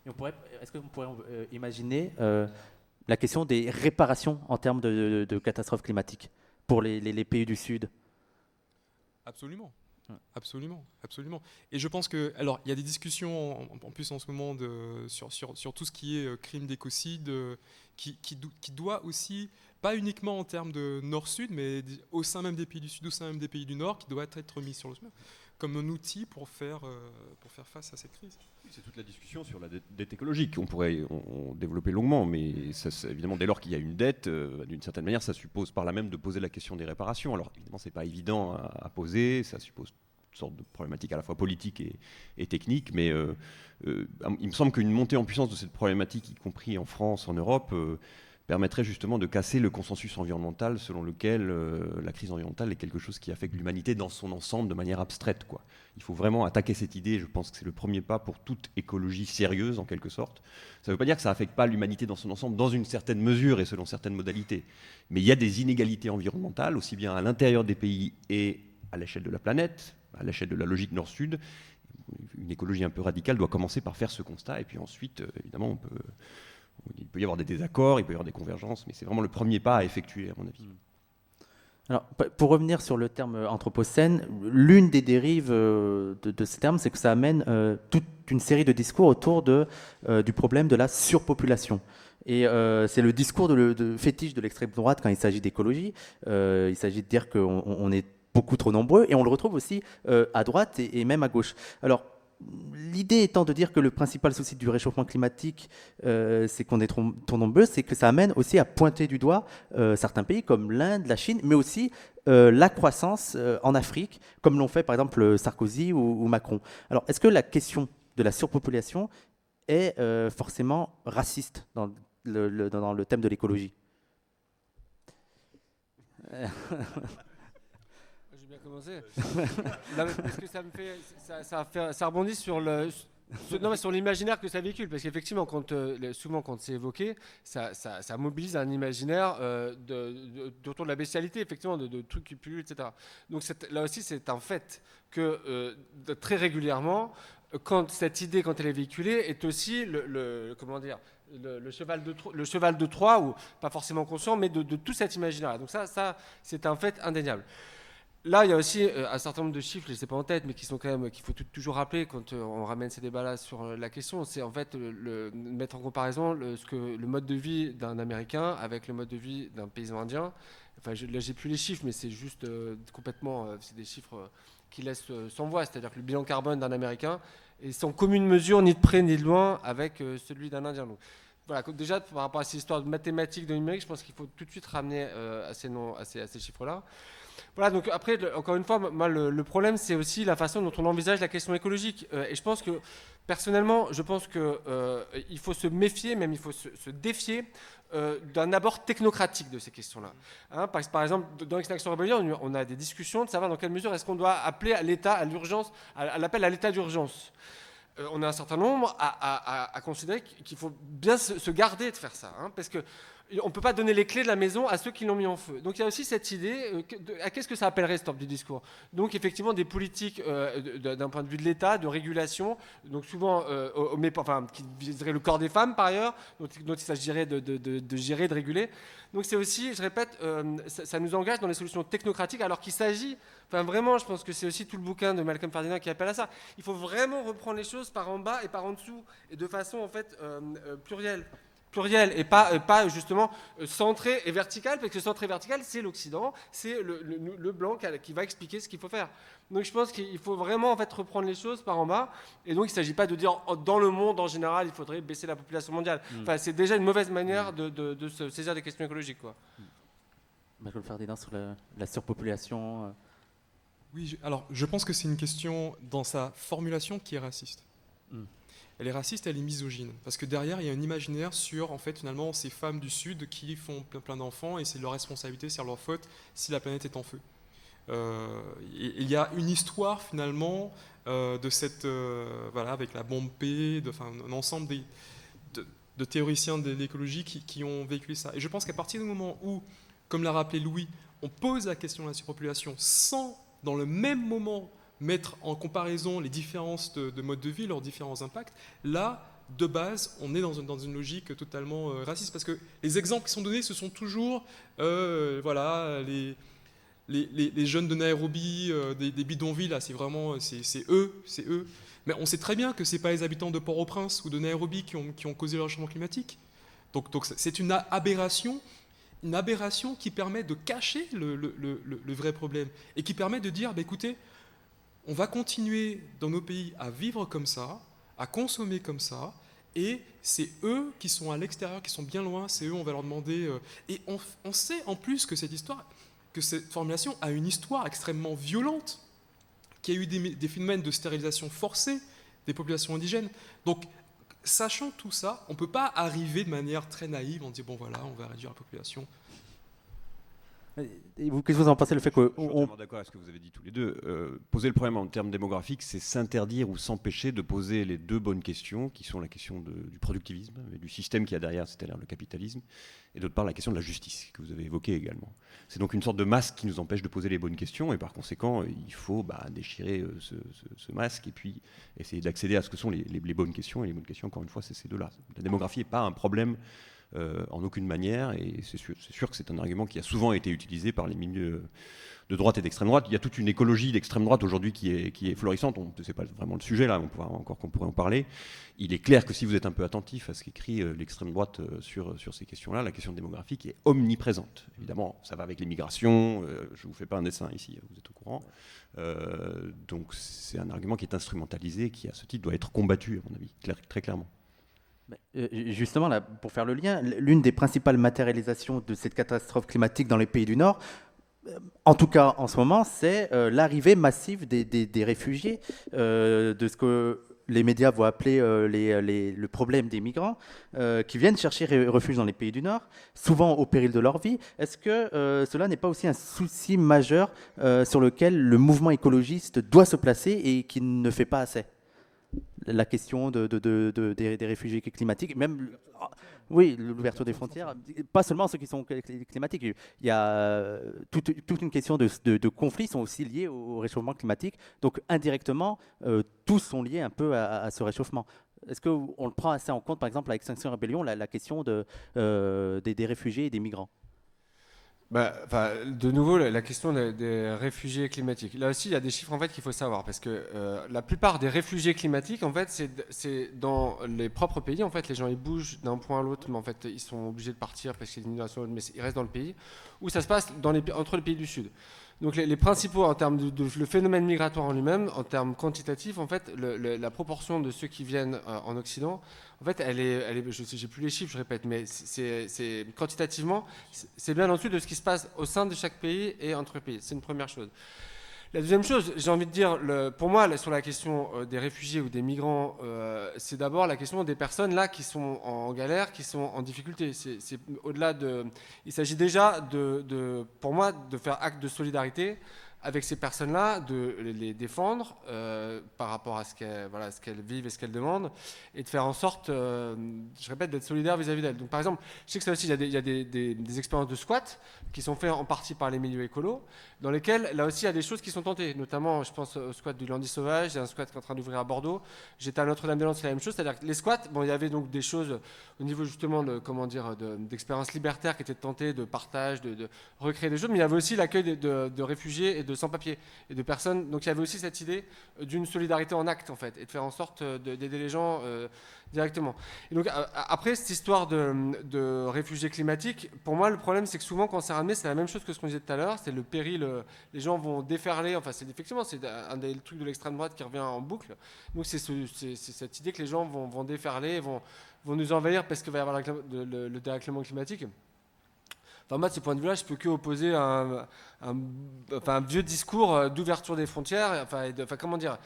Est-ce qu'on pourrait imaginer la question des réparations en termes de catastrophes climatiques pour les pays du Sud? Absolument. Absolument, absolument. Et je pense que, alors, il y a des discussions en plus en ce moment sur tout ce qui est crime d'écocide, qui doit aussi, pas uniquement en termes de nord-sud, mais au sein même des pays du sud, au sein même des pays du nord, qui doit être mis sur le chemin comme un outil pour faire face à cette crise. C'est toute la discussion sur la dette écologique. On pourrait en développer longuement, mais ça, évidemment, dès lors qu'il y a une dette, d'une certaine manière, ça suppose par là même de poser la question des réparations. Alors, évidemment, ce n'est pas évident à poser, ça suppose une sorte de problématique à la fois politique et technique, mais il me semble qu'une montée en puissance de cette problématique, y compris en France, en Europe, permettrait justement de casser le consensus environnemental selon lequel la crise environnementale est quelque chose qui affecte l'humanité dans son ensemble de manière abstraite, quoi. Il faut vraiment attaquer cette idée, je pense que c'est le premier pas pour toute écologie sérieuse en quelque sorte. Ça ne veut pas dire que ça n'affecte pas l'humanité dans son ensemble dans une certaine mesure et selon certaines modalités. Mais il y a des inégalités environnementales, aussi bien à l'intérieur des pays et à l'échelle de la planète, à l'échelle de la logique nord-sud. Une écologie un peu radicale doit commencer par faire ce constat, et puis ensuite, évidemment, il peut y avoir des désaccords, il peut y avoir des convergences, mais c'est vraiment le premier pas à effectuer, à mon avis. Alors, pour revenir sur le terme anthropocène, l'une des dérives de ce terme, c'est que ça amène toute une série de discours autour du problème de la surpopulation. Et c'est le discours de fétiche de l'extrême droite quand il s'agit d'écologie. Il s'agit de dire qu'on est beaucoup trop nombreux, et on le retrouve aussi à droite et même à gauche. Alors, l'idée étant de dire que le principal souci du réchauffement climatique, c'est qu'on est trop nombreux, c'est que ça amène aussi à pointer du doigt certains pays comme l'Inde, la Chine, mais aussi la croissance en Afrique, comme l'ont fait par exemple Sarkozy ou Macron. Alors, est-ce que la question de la surpopulation est forcément raciste dans le thème de l'écologie? Commencer. Non, parce que ça rebondit sur sur l'imaginaire que ça véhicule, parce qu'effectivement, souvent quand c'est évoqué, ça mobilise un imaginaire autour de la bestialité, effectivement, de trucs qui pullulent, etc. Donc là aussi, c'est un fait que très régulièrement, quand elle est véhiculée, est aussi le cheval de Troie, ou pas forcément conscient, mais de tout cet imaginaire. Donc ça, c'est un fait indéniable. Là, il y a aussi un certain nombre de chiffres, je ne les ai pas en tête, mais qui sont quand même qu'il faut toujours rappeler quand on ramène ces débats-là sur la question. C'est en fait mettre en comparaison le mode de vie d'un Américain avec le mode de vie d'un paysan indien. Enfin, là, j'ai plus les chiffres, mais c'est juste complètement, c'est des chiffres qui laissent sans voix. C'est-à-dire que le bilan carbone d'un Américain est sans commune mesure, ni de près ni de loin, avec celui d'un Indien. Donc, voilà, déjà, par rapport à ces histoires de mathématiques de numérique, je pense qu'il faut tout de suite ramener à ces chiffres-là. Voilà, donc après, encore une fois, moi, le problème, c'est aussi la façon dont on envisage la question écologique. Et je pense que, personnellement, il faut se méfier, même il faut se défier d'un abord technocratique de ces questions-là. Hein, par exemple, dans Extinction Rebellion, on a des discussions de savoir dans quelle mesure est-ce qu'on doit appeler à l'État, à l'urgence, à l'appel à l'état d'urgence. On a un certain nombre à considérer qu'il faut bien se garder de faire ça, hein, parce que on ne peut pas donner les clés de la maison à ceux qui l'ont mis en feu. Donc il y a aussi cette idée, à qu'est-ce que ça appellerait stop du discours? Donc effectivement des politiques d'un point de vue de l'État, de régulation, donc souvent qui viseraient le corps des femmes par ailleurs, dont il s'agirait de gérer, de réguler. Donc c'est aussi, je répète, ça nous engage dans les solutions technocratiques alors qu'il s'agit, vraiment je pense que c'est aussi tout le bouquin de Malcolm Ferdinand qui appelle à ça. Il faut vraiment reprendre les choses par en bas et par en dessous et de façon en fait plurielle et pas justement centré et vertical, parce que centré et vertical, c'est l'Occident, c'est le blanc qui va expliquer ce qu'il faut faire. Donc je pense qu'il faut vraiment en fait reprendre les choses par en bas, et donc il ne s'agit pas de dire dans le monde en général il faudrait baisser la population mondiale. C'est déjà une mauvaise manière de se saisir des questions écologiques, quoi. Malcolm Ferdinand sur la surpopulation. Oui, alors je pense que c'est une question dans sa formulation qui est raciste. Elle est raciste, elle est misogyne. Parce que derrière, il y a un imaginaire sur, en fait, finalement, ces femmes du Sud qui font plein d'enfants et c'est leur responsabilité, c'est leur faute si la planète est en feu. Il y a une histoire, finalement, de cette... voilà, avec la bombe P, un ensemble de théoriciens de l'écologie qui ont véhiculé ça. Et je pense qu'à partir du moment où, comme l'a rappelé Louis, on pose la question de la surpopulation sans, dans le même moment, mettre en comparaison les différences de mode de vie, leurs différents impacts, là, de base, on est dans une logique totalement raciste. Parce que les exemples qui sont donnés, ce sont toujours voilà, les jeunes de Nairobi, des bidonvilles, là, c'est eux. Mais on sait très bien que ce n'est pas les habitants de Port-au-Prince ou de Nairobi qui ont causé le réchauffement climatique. Donc c'est une aberration qui permet de cacher le vrai problème et qui permet de dire, écoutez, on va continuer dans nos pays à vivre comme ça, à consommer comme ça, et c'est eux qui sont à l'extérieur, qui sont bien loin, c'est eux, on va leur demander... et on sait en plus que cette formulation a une histoire extrêmement violente, qu'il y a eu des phénomènes de stérilisation forcée des populations indigènes. Donc, sachant tout ça, on ne peut pas arriver de manière très naïve, on dit, bon voilà, on va réduire la population. Et vous, qu'est-ce que vous en pensez, le fait que... Je suis totalement d'accord avec ce que vous avez dit tous les deux. Poser le problème en termes démographiques, c'est s'interdire ou s'empêcher de poser les deux bonnes questions, qui sont la question du productivisme et du système qu'il y a derrière, c'est-à-dire le capitalisme, et d'autre part la question de la justice, que vous avez évoquée également. C'est donc une sorte de masque qui nous empêche de poser les bonnes questions, et par conséquent, il faut déchirer ce masque, et puis essayer d'accéder à ce que sont les bonnes questions, et les bonnes questions, encore une fois, c'est ces deux-là. La démographie n'est pas un problème en aucune manière, et c'est sûr que c'est un argument qui a souvent été utilisé par les milieux de droite et d'extrême droite. Il y a toute une écologie d'extrême droite aujourd'hui qui est florissante. C'est pas vraiment le sujet là, qu'on pourrait en parler. Il est clair que si vous êtes un peu attentif à ce qu'écrit l'extrême droite sur ces questions-là, la question démographique est omniprésente. Évidemment, ça va avec les migrations. Je vous fais pas un dessin ici, vous êtes au courant. Donc c'est un argument qui est instrumentalisé, qui à ce titre doit être combattu, à mon avis, très clairement. Justement, là, pour faire le lien, l'une des principales matérialisations de cette catastrophe climatique dans les pays du Nord, en tout cas en ce moment, c'est l'arrivée massive des réfugiés, de ce que les médias vont appeler le problème des migrants, qui viennent chercher refuge dans les pays du Nord, souvent au péril de leur vie. Est-ce que cela n'est pas aussi un souci majeur sur lequel le mouvement écologiste doit se placer et qui ne fait pas assez ? La question des réfugiés climatiques, même oui, l'ouverture des frontières, pas seulement ceux qui sont climatiques. Il y a toute une question de conflits sont aussi liés au réchauffement climatique. Donc indirectement, tous sont liés un peu à ce réchauffement. Est-ce qu'on le prend assez en compte, par exemple, avec Extinction Rebellion, la question des réfugiés et des migrants ? De nouveau, la question des réfugiés climatiques. Là aussi, il y a des chiffres en fait qu'il faut savoir, parce que la plupart des réfugiés climatiques, en fait, c'est dans les propres pays. En fait, les gens ils bougent d'un point à l'autre, mais en fait, ils sont obligés de partir parce qu'il y a une migration, mais ils restent dans le pays. Ou ça se passe entre les pays du Sud. Donc les principaux en termes le phénomène migratoire en lui-même, en termes quantitatifs, en fait, la proportion de ceux qui viennent en Occident, en fait, elle est j'ai plus les chiffres, je répète, mais c'est quantitativement, c'est bien en dessous de ce qui se passe au sein de chaque pays et entre pays. C'est une première chose. La deuxième chose, j'ai envie de dire, pour moi, sur la question des réfugiés ou des migrants, c'est d'abord la question des personnes là qui sont en galère, qui sont en difficulté. C'est au-delà de... Il s'agit déjà, pour moi, de faire acte de solidarité avec ces personnes-là, de les défendre par rapport à ce qu'elles vivent et ce qu'elles demandent, et de faire en sorte, je répète, d'être solidaire vis-à-vis d'elles. Donc par exemple, je sais que ça aussi, il y a des expériences de squat qui sont faites en partie par les milieux écolos, dans lesquels, là aussi, il y a des choses qui sont tentées. Notamment, je pense au squat du Landy Sauvage, il y a un squat qui est en train d'ouvrir à Bordeaux. J'étais à Notre-Dame-des-Landes, c'est la même chose. C'est-à-dire que les squats, bon, il y avait donc des choses au niveau justement d'expériences libertaires qui étaient tentées, de partage, de recréer des choses, mais il y avait aussi l'accueil de réfugiés et de sans-papiers et de personnes. Donc il y avait aussi cette idée d'une solidarité en acte, en fait, et de faire en sorte d'aider les gens directement. Et donc après, cette histoire de réfugiés climatiques, pour moi, le problème, c'est que souvent, quand c'est ramené, c'est la même chose que ce qu'on disait tout à l'heure, c'est le péril, les gens vont déferler, enfin, effectivement, c'est un des trucs de l'extrême droite qui revient en boucle. Donc c'est cette idée que les gens vont déferler, vont nous envahir parce qu'il va y avoir le dérèglement climatique. Enfin, moi, de ce point de vue-là, je ne peux que opposer un vieux discours d'ouverture des frontières. Comment dire ?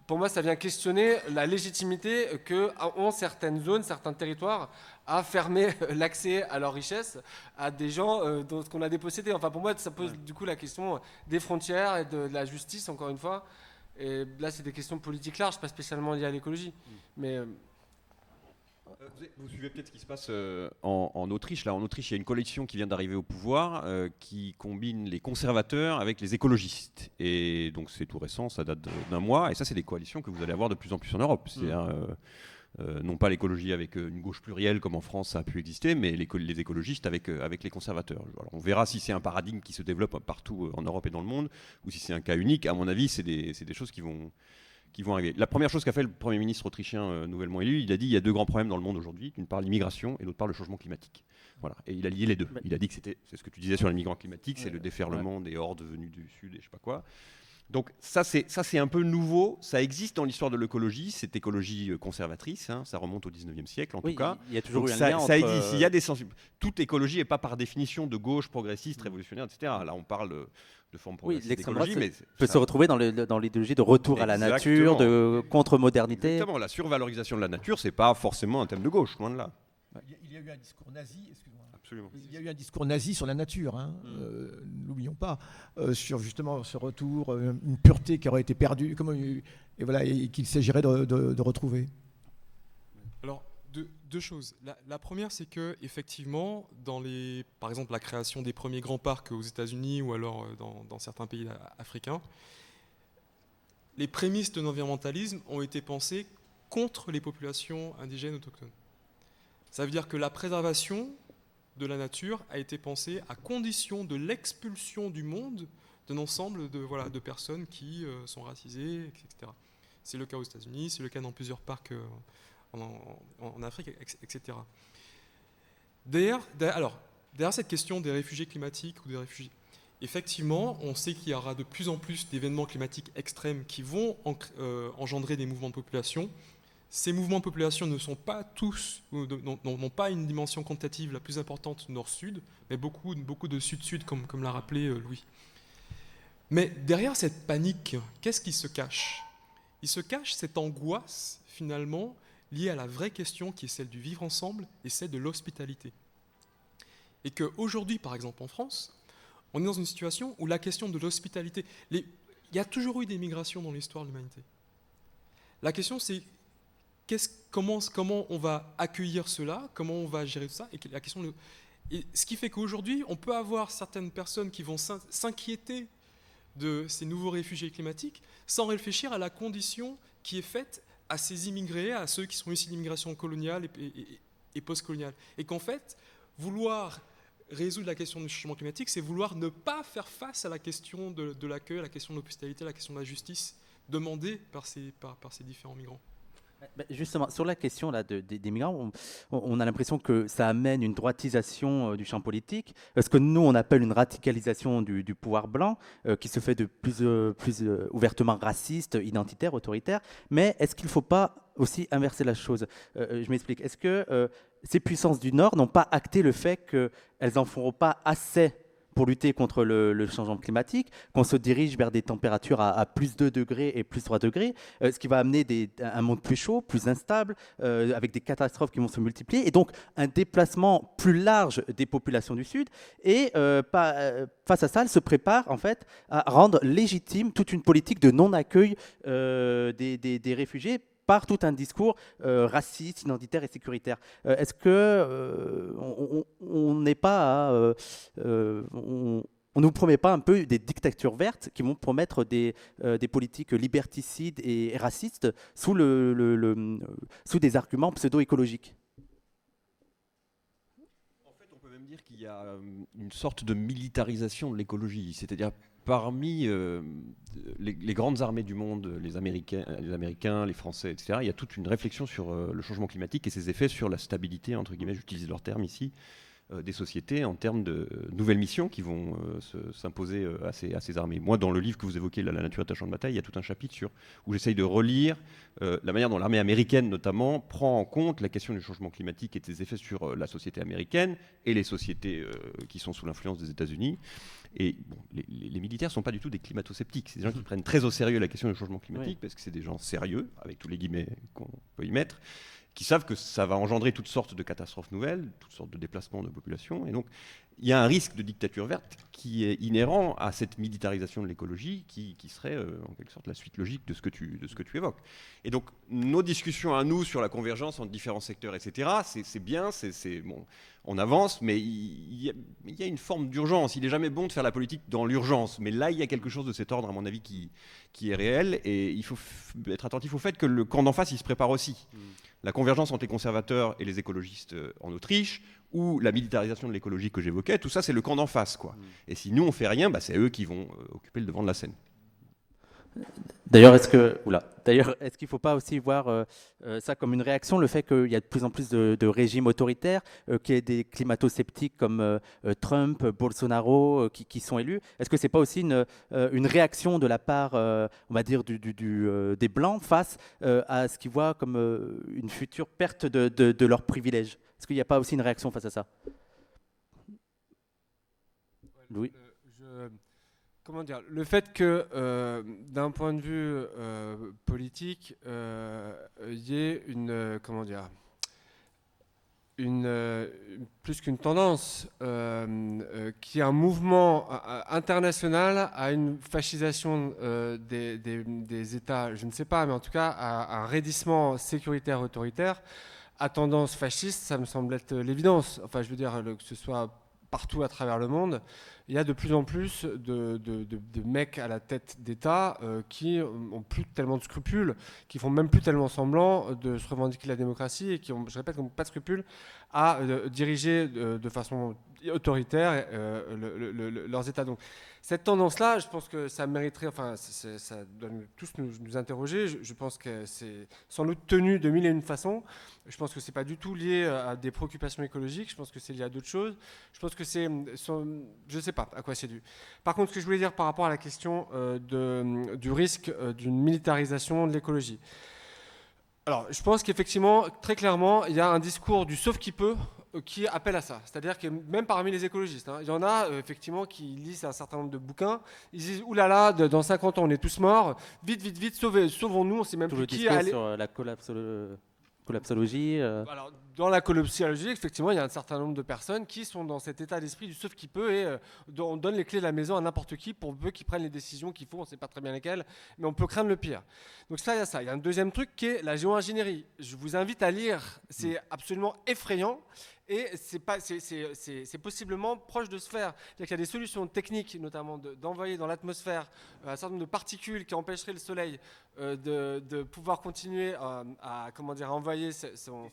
Pour moi, ça vient questionner la légitimité qu'ont certaines zones, certains territoires à fermer l'accès à leurs richesses à des gens qu'on a dépossédés. Enfin, pour moi, ça pose du coup la question des frontières et de la justice, encore une fois. Et là, c'est des questions politiques larges, pas spécialement liées à l'écologie. Mais... Vous suivez peut-être ce qui se passe en Autriche. Là, en Autriche, il y a une coalition qui vient d'arriver au pouvoir qui combine les conservateurs avec les écologistes. Et donc, c'est tout récent, ça date d'un mois. Et ça, c'est des coalitions que vous allez avoir de plus en plus en Europe. C'est-à-dire, non pas l'écologie avec une gauche plurielle comme en France ça a pu exister, mais les écologistes avec les conservateurs. Alors, on verra si c'est un paradigme qui se développe partout en Europe et dans le monde, ou si c'est un cas unique. À mon avis, c'est des choses qui vont arriver. La première chose qu'a fait le Premier ministre autrichien nouvellement élu, il a dit il y a deux grands problèmes dans le monde aujourd'hui, d'une part l'immigration et d'autre part le changement climatique. Voilà. Et il a lié les deux. Il a dit que c'est ce que tu disais sur les migrants climatiques, c'est le déferlement des hordes venues du Sud et je sais pas quoi. Donc ça c'est un peu nouveau, ça existe dans l'histoire de l'écologie, cette écologie conservatrice, hein, ça remonte au 19e siècle en tout cas. Il y a toujours donc eu un ça, lien ça entre... existe, il y a des toute écologie n'est pas par définition de gauche, progressiste, révolutionnaire, etc. Là on parle de formes progressistes d'écologie, mais peut se retrouver dans l'idéologie de retour à la nature, de contre-modernité. Exactement, la survalorisation de la nature, c'est pas forcément un thème de gauche, loin de là. Il y a eu un discours nazi, excuse-moi. Absolument. Il y a eu un discours nazi sur la nature, hein, n'oublions pas, sur justement ce retour, une pureté qui aurait été perdue, et qu'il s'agirait de retrouver. Alors, deux choses. La première, c'est que effectivement, par exemple, la création des premiers grands parcs aux États-Unis ou alors dans certains pays africains, les prémices de l'environnementalisme ont été pensées contre les populations indigènes autochtones. Ça veut dire que la préservation de la nature a été pensée à condition de l'expulsion du monde d'un ensemble de personnes qui sont racisées, etc. C'est le cas aux États-Unis, c'est le cas dans plusieurs parcs en Afrique, etc. Derrière cette question des réfugiés climatiques ou des réfugiés, effectivement, on sait qu'il y aura de plus en plus d'événements climatiques extrêmes qui vont engendrer des mouvements de population. Ces mouvements de population ne sont pas tous, n'ont pas une dimension quantitative la plus importante nord-sud, mais beaucoup de sud-sud, comme l'a rappelé Louis. Mais derrière cette panique, qu'est-ce qui se cache ? Il se cache cette angoisse, finalement, liée à la vraie question qui est celle du vivre ensemble et celle de l'hospitalité. Et qu'aujourd'hui, par exemple en France, on est dans une situation où la question de l'hospitalité... Il y a toujours eu des migrations dans l'histoire de l'humanité. La question, c'est comment on va accueillir cela, comment on va gérer tout ça, et ce qui fait qu'aujourd'hui, on peut avoir certaines personnes qui vont s'inquiéter de ces nouveaux réfugiés climatiques sans réfléchir à la condition qui est faite à ces immigrés, à ceux qui sont issus d'immigration coloniale et post-coloniale. Et qu'en fait, vouloir résoudre la question du changement climatique, c'est vouloir ne pas faire face à la question de l'accueil, à la question de l'hospitalité, à la question de la justice demandée par ces différents migrants. Justement, sur la question là, des migrants, on a l'impression que ça amène une droitisation du champ politique, ce que nous on appelle une radicalisation du pouvoir blanc, qui se fait de plus ouvertement raciste, identitaire, autoritaire. Mais est-ce qu'il ne faut pas aussi inverser la chose ? Je m'explique. Est-ce que ces puissances du Nord n'ont pas acté le fait qu'elles n'en feront pas assez pour lutter contre le changement climatique, qu'on se dirige vers des températures à plus 2 degrés et plus 3 degrés, ce qui va amener un monde plus chaud, plus instable, avec des catastrophes qui vont se multiplier, et donc un déplacement plus large des populations du Sud. Et face à ça, elle se prépare en fait à rendre légitime toute une politique de non-accueil des réfugiés par tout un discours raciste, identitaire et sécuritaire. Est-ce que on n'est pas à... on ne nous promet pas un peu des dictatures vertes qui vont promettre des politiques liberticides et racistes sous des arguments pseudo-écologiques? En fait, on peut même dire qu'il y a une sorte de militarisation de l'écologie, c'est-à-dire parmi les grandes armées du monde, les Américains, les Français, etc., il y a toute une réflexion sur le changement climatique et ses effets sur la stabilité, entre guillemets, j'utilise leur terme ici, des sociétés en termes de nouvelles missions qui vont s'imposer à ces armées. Moi, dans le livre que vous évoquez, La nature est un champ de bataille, il y a tout un chapitre où j'essaye de relire la manière dont l'armée américaine, notamment, prend en compte la question du changement climatique et de ses effets sur la société américaine et les sociétés qui sont sous l'influence des États-Unis. Et bon, les militaires ne sont pas du tout des climato-sceptiques. C'est des gens qui prennent très au sérieux la question du changement climatique, parce que c'est des gens sérieux, avec tous les guillemets qu'on peut y mettre, qui savent que ça va engendrer toutes sortes de catastrophes nouvelles, toutes sortes de déplacements de population. Et donc, il y a un risque de dictature verte qui est inhérent à cette militarisation de l'écologie qui serait en quelque sorte la suite logique de ce que tu évoques. Et donc, nos discussions à nous sur la convergence entre différents secteurs, etc., c'est bien, bon, on avance, mais il y a une forme d'urgence. Il n'est jamais bon de faire la politique dans l'urgence, mais là, il y a quelque chose de cet ordre, à mon avis, qui est réel, et il faut être attentif au fait que le camp d'en face, il se prépare aussi. La convergence entre les conservateurs et les écologistes en Autriche, ou la militarisation de l'écologie que j'évoquais, tout ça, c'est le camp d'en face, quoi. Et si nous, on fait rien, c'est eux qui vont occuper le devant de la scène. D'ailleurs, est-ce qu'il ne faut pas aussi voir ça comme une réaction, le fait qu'il y a de plus en plus de régimes autoritaires, qu'il y ait des climato-sceptiques comme Trump, Bolsonaro qui sont élus? Est-ce que ce n'est pas aussi une réaction de la part, on va dire, des Blancs face à ce qu'ils voient comme une future perte de leurs privilèges? Est-ce qu'il n'y a pas aussi une réaction face à ça? Louis? Comment dire, le fait que, d'un point de vue politique, il y ait plus qu'une tendance, qui est un mouvement international à une fascisation des États, je ne sais pas, mais en tout cas à un raidissement sécuritaire autoritaire, à tendance fasciste, ça me semble être l'évidence. Enfin, je veux dire, que ce soit partout à travers le monde, il y a de plus en plus de mecs à la tête d'État qui n'ont plus tellement de scrupules, qui font même plus tellement semblant de se revendiquer la démocratie et qui ont, je répète, qui n'ont pas de scrupules à diriger de façon autoritaire leurs États. Donc cette tendance-là, je pense que ça mériterait, enfin ça doit tous nous interroger. Je pense que c'est sans doute tenu de mille et une façons. Je pense que c'est pas du tout lié à des préoccupations écologiques. Je pense que c'est lié à d'autres choses. Je pense que c'est, je sais pas à quoi c'est dû. Par contre, ce que je voulais dire par rapport à la question du risque d'une militarisation de l'écologie. Alors, je pense qu'effectivement, très clairement, il y a un discours du sauf qui peut qui appelle à ça. C'est-à-dire que même parmi les écologistes, il y en a effectivement qui lisent un certain nombre de bouquins, ils disent « oulala, dans 50 ans on est tous morts, vite, vite, vite, sauvons-nous, on ne sait même plus qui aller... » sur la collapsologie. Alors, dans la collapsologie, effectivement, il y a un certain nombre de personnes qui sont dans cet état d'esprit du sauf qui peut et on donne les clés de la maison à n'importe qui pour peu qu'ils prennent les décisions qu'il faut, on ne sait pas très bien lesquelles, mais on peut craindre le pire. Donc ça, il y a ça. Il y a un deuxième truc qui est la géo-ingénierie. Je vous invite à lire, c'est absolument effrayant. Et c'est possiblement proche de se faire. C'est-à-dire qu'il y a des solutions techniques, notamment d'envoyer dans l'atmosphère un certain nombre de particules qui empêcheraient le Soleil de pouvoir continuer à envoyer son...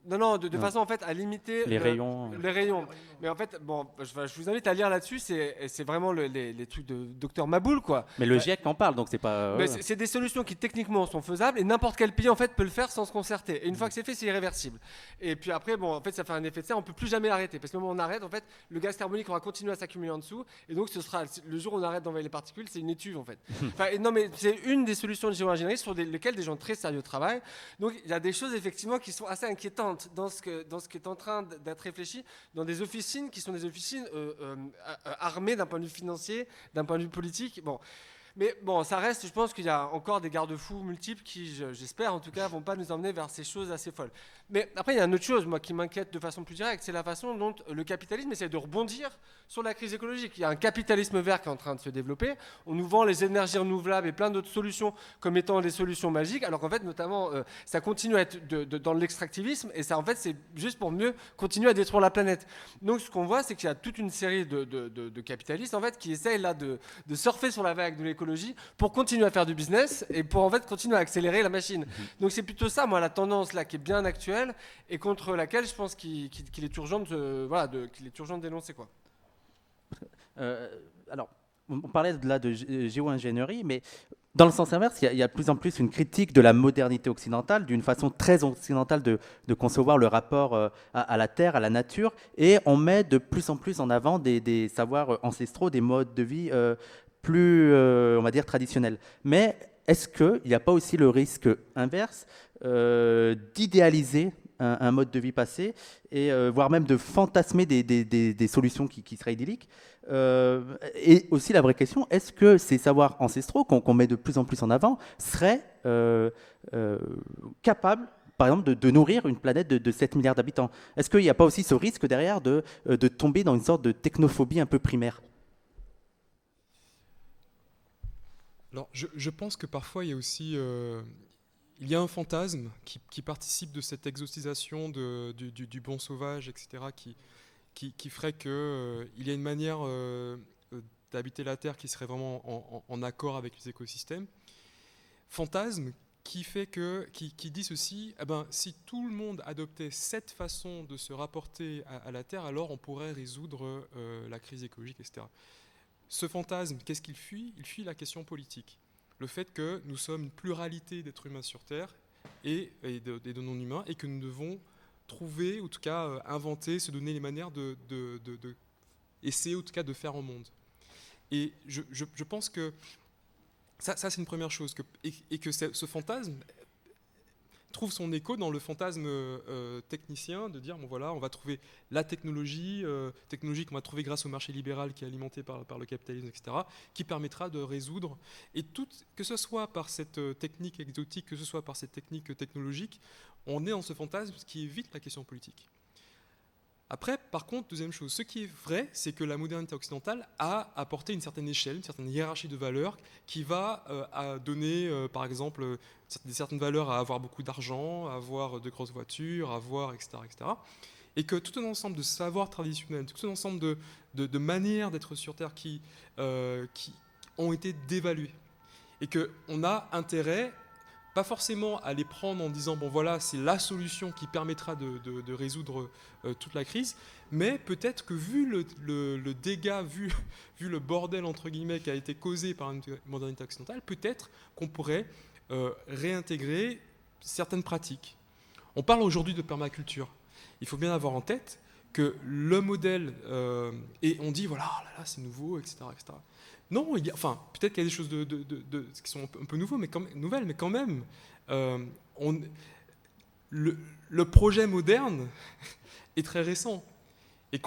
Non, de façon en fait à limiter les rayons. Mais en fait, bon, je vous invite à lire là-dessus. C'est vraiment les trucs de docteur Maboul, quoi. Mais le GIEC en parle, donc c'est pas. Mais c'est des solutions qui techniquement sont faisables et n'importe quel pays en fait peut le faire sans se concerter. Et une fois que c'est fait, c'est irréversible. Et puis après, bon, en fait, ça fait un effet de serre. On peut plus jamais l'arrêter parce que le moment où on arrête, en fait, le gaz carbonique aura continué à s'accumuler en dessous. Et donc, ce sera le jour où on arrête d'envoyer les particules, c'est une étuve en fait. Non, mais c'est une des solutions de géo-ingénierie sur lesquelles des gens très sérieux travaillent. Donc, il y a des choses effectivement qui sont assez inquiétantes. différente dans ce qui est en train d'être réfléchi dans des officines qui sont des officines armées d'un point de vue financier, d'un point de vue politique. Bon. Mais bon, ça reste, je pense qu'il y a encore des garde-fous multiples qui, j'espère en tout cas, vont pas nous emmener vers ces choses assez folles. Mais après, il y a une autre chose, moi, qui m'inquiète de façon plus directe, c'est la façon dont le capitalisme essaie de rebondir sur la crise écologique. Il y a un capitalisme vert qui est en train de se développer. On nous vend les énergies renouvelables et plein d'autres solutions comme étant des solutions magiques, alors qu'en fait, notamment, ça continue à être dans l'extractivisme, et ça, en fait, c'est juste pour mieux continuer à détruire la planète. Donc, ce qu'on voit, c'est qu'il y a toute une série de capitalistes, en fait, qui essayent là de surfer sur la vague de l'écologie pour continuer à faire du business et pour en fait continuer à accélérer la machine. Donc c'est plutôt ça, moi, la tendance là qui est bien actuelle et contre laquelle je pense qu'il est urgent qu'il est urgent de dénoncer, quoi. Alors, on parlait là de géo-ingénierie, mais dans le sens inverse, il y a de plus en plus une critique de la modernité occidentale, d'une façon très occidentale de concevoir le rapport à la terre, à la nature, et on met de plus en plus en avant des savoirs ancestraux, des modes de vie plus, on va dire, traditionnels. Mais est-ce qu'il n'y a pas aussi le risque inverse d'idéaliser un mode de vie passé, et voire même de fantasmer des solutions qui seraient idylliques et aussi la vraie question, est-ce que ces savoirs ancestraux qu'on met de plus en plus en avant seraient capables, par exemple, de nourrir une planète de 7 milliards d'habitants? Est-ce qu'il n'y a pas aussi ce risque derrière de tomber dans une sorte de technophobie un peu primaire? Alors, je pense que parfois il y a aussi il y a un fantasme qui participe de cette exotisation du bon sauvage, etc., qui ferait qu'il y a une manière d'habiter la Terre qui serait vraiment en accord avec les écosystèmes. Fantasme qui fait qui dit ceci, eh ben, si tout le monde adoptait cette façon de se rapporter à la Terre, alors on pourrait résoudre la crise écologique, etc. Ce fantasme, qu'est-ce qu'il fuit? Il fuit la question politique. Le fait que nous sommes une pluralité d'êtres humains sur Terre et de non-humains, et que nous devons trouver, ou en tout cas inventer, se donner les manières essayer en tout cas de faire au monde. Et je pense que ça c'est une première chose, et que ce fantasme trouve son écho dans le fantasme technicien de dire bon voilà, on va trouver la technologie qu'on va trouver grâce au marché libéral qui est alimenté par le capitalisme, etc., qui permettra de résoudre, et tout, que ce soit par cette technique exotique, que ce soit par cette technique technologique, on est dans ce fantasme qui évite la question politique. Après, par contre, deuxième chose, ce qui est vrai, c'est que la modernité occidentale a apporté une certaine échelle, une certaine hiérarchie de valeurs qui va donner, par exemple, certaines valeurs à avoir beaucoup d'argent, à avoir de grosses voitures, à avoir, etc., etc. Et que tout un ensemble de savoirs traditionnels, tout un ensemble de manières d'être sur Terre qui ont été dévaluées. Et qu'on a intérêt, pas forcément à les prendre en disant bon voilà, c'est la solution qui permettra de résoudre toute la crise, mais peut-être que vu le dégât, vu le bordel entre guillemets qui a été causé par une modernité occidentale, peut-être qu'on pourrait réintégrer certaines pratiques. On parle aujourd'hui de permaculture. Il faut bien avoir en tête que le modèle, et on dit voilà, oh là, c'est nouveau, etc., etc. Non, peut-être qu'il y a des choses qui sont un peu nouvelles, mais quand même, le projet moderne est très récent. Et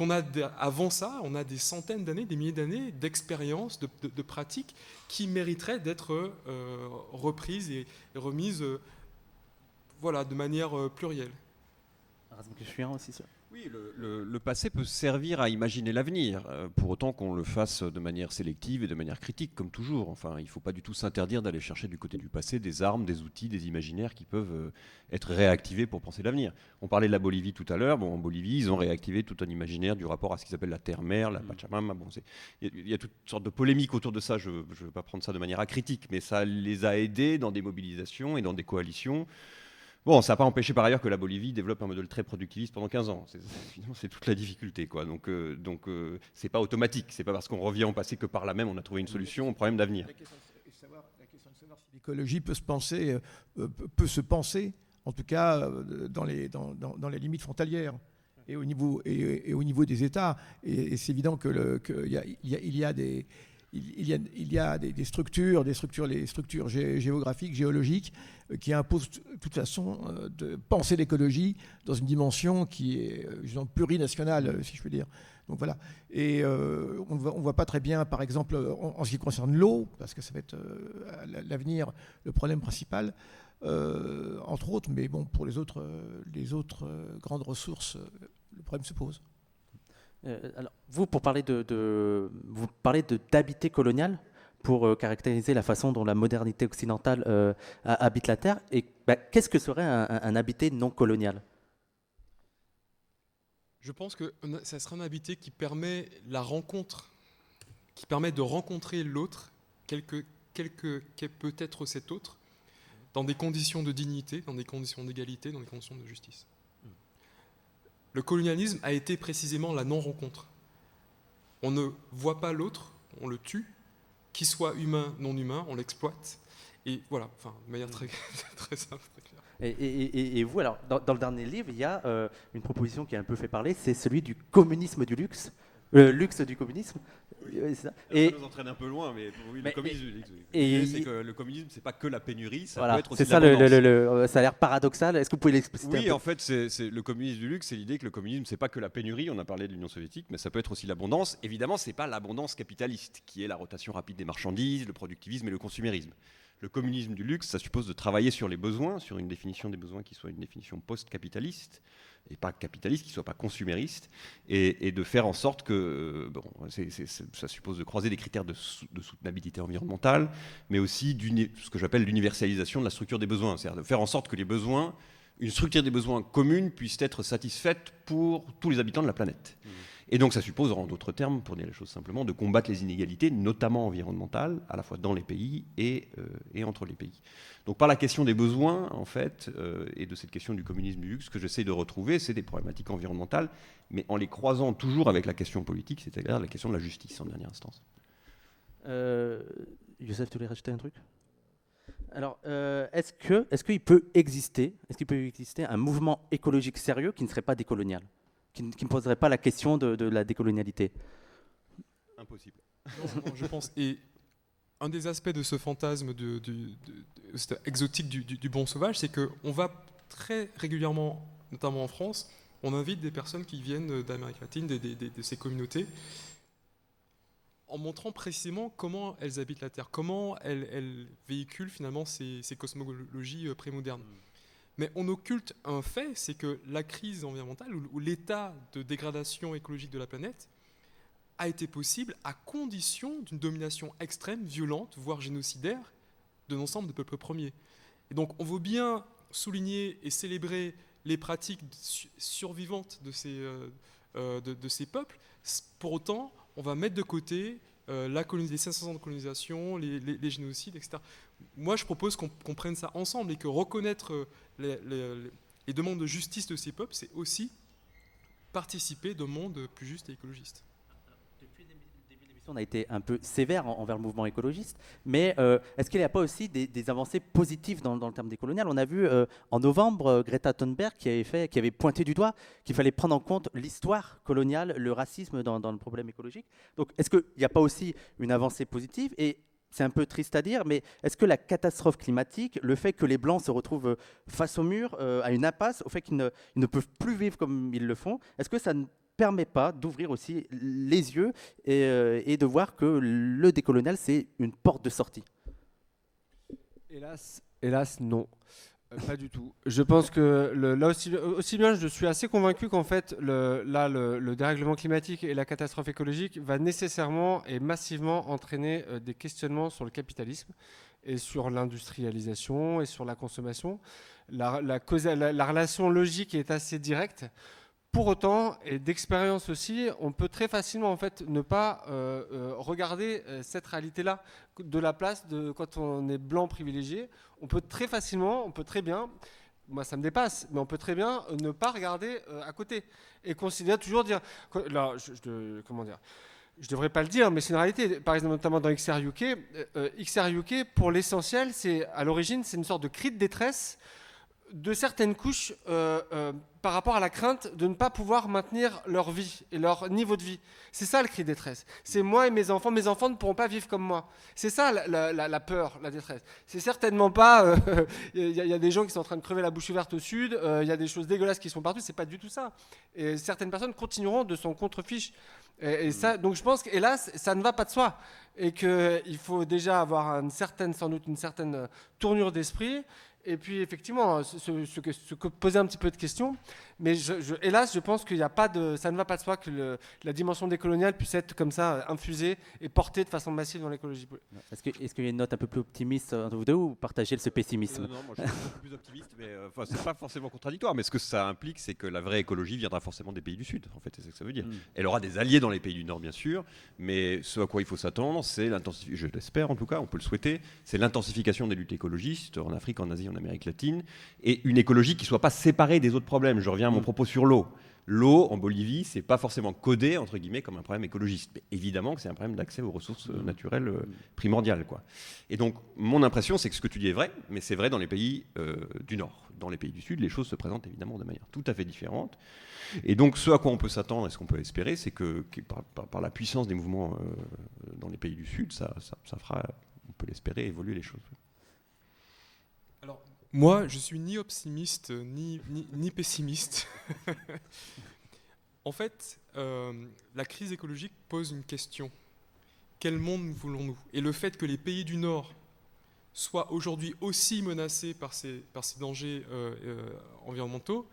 avant ça, on a des centaines d'années, des milliers d'années d'expériences, de pratiques qui mériteraient d'être reprises et remises de manière plurielle. Je suis aussi ça. Oui, le passé peut servir à imaginer l'avenir, pour autant qu'on le fasse de manière sélective et de manière critique, comme toujours. Enfin, il ne faut pas du tout s'interdire d'aller chercher du côté du passé des armes, des outils, des imaginaires qui peuvent être réactivés pour penser l'avenir. On parlait de la Bolivie tout à l'heure. Bon, en Bolivie, ils ont réactivé tout un imaginaire du rapport à ce qu'ils appellent la terre-mère, la Pachamama. Bon, il y a toutes sortes de polémiques autour de ça. Je ne veux pas prendre ça de manière acritique, mais ça les a aidés dans des mobilisations et dans des coalitions. Bon, ça n'a pas empêché par ailleurs que la Bolivie développe un modèle très productiviste pendant 15 ans. C'est toute la difficulté, quoi. Donc c'est pas automatique. C'est pas parce qu'on revient au passé que par là même on a trouvé une solution au problème d'avenir. La question de savoir si l'écologie peut se penser, en tout cas dans les limites frontalières et au niveau des États. Et c'est évident qu'il y a il y a des structures, les structures géographiques, géologiques, qui imposent de toute façon de penser l'écologie dans une dimension qui est disons, plurinationale, si je peux dire. Donc voilà. Et on ne voit pas très bien, par exemple, en ce qui concerne l'eau, parce que ça va être à l'avenir le problème principal, entre autres, mais bon, pour les autres grandes ressources, le problème se pose. Alors, vous, pour parler vous parlez d'habité colonial pour caractériser la façon dont la modernité occidentale habite la Terre. Et qu'est-ce que serait un habité non colonial ? Je pense que ça serait un habité qui permet la rencontre, qui permet de rencontrer l'autre, quel peut être cet autre, dans des conditions de dignité, dans des conditions d'égalité, dans des conditions de justice. Le colonialisme a été précisément la non-rencontre. On ne voit pas l'autre, on le tue, qu'il soit humain, non humain, on l'exploite. Et voilà, enfin, de manière très, très simple, très claire. Et vous, alors, dans le dernier livre, il y a une proposition qui a un peu fait parler, c'est celui du communisme du luxe. Le luxe du communisme. Oui. Ça nous entraîne un peu loin, mais oui, mais le communisme du luxe. Et c'est que le communisme, c'est pas que la pénurie, ça voilà, peut être aussi c'est ça, ça a l'air paradoxal. Est-ce que vous pouvez l'expliciter? Oui, en fait, c'est le communisme du luxe, c'est l'idée que le communisme, c'est pas que la pénurie, on a parlé de l'Union soviétique, mais ça peut être aussi l'abondance. Évidemment, c'est pas l'abondance capitaliste, qui est la rotation rapide des marchandises, le productivisme et le consumérisme. Le communisme du luxe, ça suppose de travailler sur les besoins, sur une définition des besoins qui soit une définition post-capitaliste, et pas capitaliste, qui ne soit pas consumériste, et de faire en sorte que, ça suppose de croiser des critères de soutenabilité environnementale, mais aussi ce que j'appelle l'universalisation de la structure des besoins, c'est-à-dire de faire en sorte que une structure des besoins commune puisse être satisfaite pour tous les habitants de la planète. Et donc ça suppose, en d'autres termes, pour dire les choses simplement, de combattre les inégalités, notamment environnementales, à la fois dans les pays et entre les pays. Donc par la question des besoins, en fait, et de cette question du communisme du luxe, ce que j'essaie de retrouver, c'est des problématiques environnementales, mais en les croisant toujours avec la question politique, c'est-à-dire la question de la justice, en dernière instance. Youssef, tu voulais rajouter un truc ? Alors, est-ce qu'il peut exister un mouvement écologique sérieux qui ne serait pas décolonial, qui ne poserait pas la question de la décolonialité? Impossible. Non, je pense. Et un des aspects de ce fantasme exotique du bon sauvage, c'est qu'on va très régulièrement, notamment en France, on invite des personnes qui viennent d'Amérique latine, de ces communautés, en montrant précisément comment elles habitent la Terre, comment elles véhiculent finalement ces cosmologies prémodernes. Mais on occulte un fait, c'est que la crise environnementale ou l'état de dégradation écologique de la planète a été possible à condition d'une domination extrême, violente, voire génocidaire, de l'ensemble des peuples premiers. Et donc on veut bien souligner et célébrer les pratiques survivantes de ces peuples. Pour autant, on va mettre de côté les 500 ans de colonisation, les génocides, etc. Moi, je propose qu'on prenne ça ensemble et que reconnaître les demandes de justice de ces peuples, c'est aussi participer d'un monde plus juste et écologiste. Depuis le début de l'émission, on a été un peu sévère envers le mouvement écologiste, mais est-ce qu'il n'y a pas aussi des avancées positives dans le terme décolonial? On a vu en novembre Greta Thunberg qui avait pointé du doigt qu'il fallait prendre en compte l'histoire coloniale, le racisme dans le problème écologique. Donc est-ce qu'il n'y a pas aussi une avancée positive? Et c'est un peu triste à dire, mais est-ce que la catastrophe climatique, le fait que les Blancs se retrouvent face au mur, à une impasse, au fait qu'ils ne peuvent plus vivre comme ils le font, est-ce que ça ne permet pas d'ouvrir aussi les yeux et de voir que le décolonial, c'est une porte de sortie? Hélas, non. Pas du tout. Je pense que là aussi bien, je suis assez convaincu qu'en fait, le dérèglement climatique et la catastrophe écologique va nécessairement et massivement entraîner des questionnements sur le capitalisme et sur l'industrialisation et sur la consommation. La relation logique est assez directe. Pour autant, et d'expérience aussi, on peut très facilement en fait ne pas regarder cette réalité-là de la place de quand on est blanc privilégié. On peut très bien, moi ça me dépasse, mais on peut très bien ne pas regarder à côté et considérer toujours dire, là, je devrais pas le dire, mais c'est une réalité. Par exemple, notamment dans XR UK, pour l'essentiel, à l'origine, c'est une sorte de cri de détresse de certaines couches par rapport à la crainte de ne pas pouvoir maintenir leur vie et leur niveau de vie. C'est ça le cri de détresse. C'est moi et mes enfants ne pourront pas vivre comme moi. C'est ça la peur, la détresse. C'est certainement pas, y a des gens qui sont en train de crever la bouche ouverte au sud, il y a des choses dégueulasses qui sont partout, c'est pas du tout ça. Et certaines personnes continueront de s'en contrefiche. Et ça, donc je pense que, hélas, ça ne va pas de soi. Et qu'il faut déjà avoir sans doute une certaine tournure d'esprit. Et puis effectivement, poser un petit peu de questions. Mais hélas, je pense qu'il n'y a pas ça ne va pas de soi que la dimension décoloniale puisse être comme ça infusée et portée de façon massive dans l'écologie. Est-ce qu'il y a une note un peu plus optimiste entre vous deux ou partagez ce pessimisme? Non, moi je suis un peu plus optimiste, mais c'est pas forcément contradictoire. Mais ce que ça implique, c'est que la vraie écologie viendra forcément des pays du Sud. En fait, c'est ça que ça veut dire. Elle aura des alliés dans les pays du Nord, bien sûr, mais ce à quoi il faut s'attendre, c'est l'intensification. Je l'espère en tout cas, on peut le souhaiter. C'est l'intensification des luttes écologistes en Afrique, en Asie, en Amérique latine, et une écologie qui soit pas séparée des autres problèmes. Je reviens à mon propos sur l'eau. L'eau en Bolivie, c'est pas forcément codé entre guillemets comme un problème écologiste, mais évidemment que c'est un problème d'accès aux ressources naturelles primordiales, quoi. Et donc mon impression, c'est que ce que tu dis est vrai, mais c'est vrai dans les pays du Nord. Dans les pays du Sud, les choses se présentent évidemment de manière tout à fait différente. Et donc ce à quoi on peut s'attendre et ce qu'on peut espérer, c'est que par la puissance des mouvements dans les pays du Sud, ça fera, on peut l'espérer, évoluer les choses. Alors, moi, je suis ni optimiste ni pessimiste. En fait, la crise écologique pose une question. Quel monde voulons-nous? Et le fait que les pays du Nord soient aujourd'hui aussi menacés par ces dangers environnementaux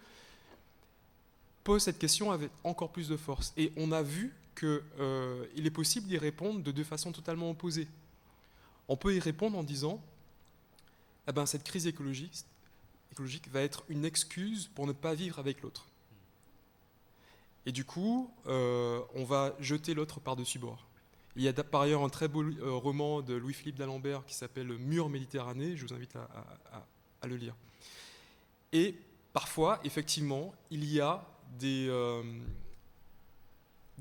pose cette question avec encore plus de force. Et on a vu qu'il est possible d'y répondre de deux façons totalement opposées. On peut y répondre en disant cette crise écologique va être une excuse pour ne pas vivre avec l'autre. Et du coup, on va jeter l'autre par-dessus bord. Il y a par ailleurs un très beau roman de Louis-Philippe d'Alembert qui s'appelle Mur Méditerranée, je vous invite à le lire. Et parfois, effectivement, il y a des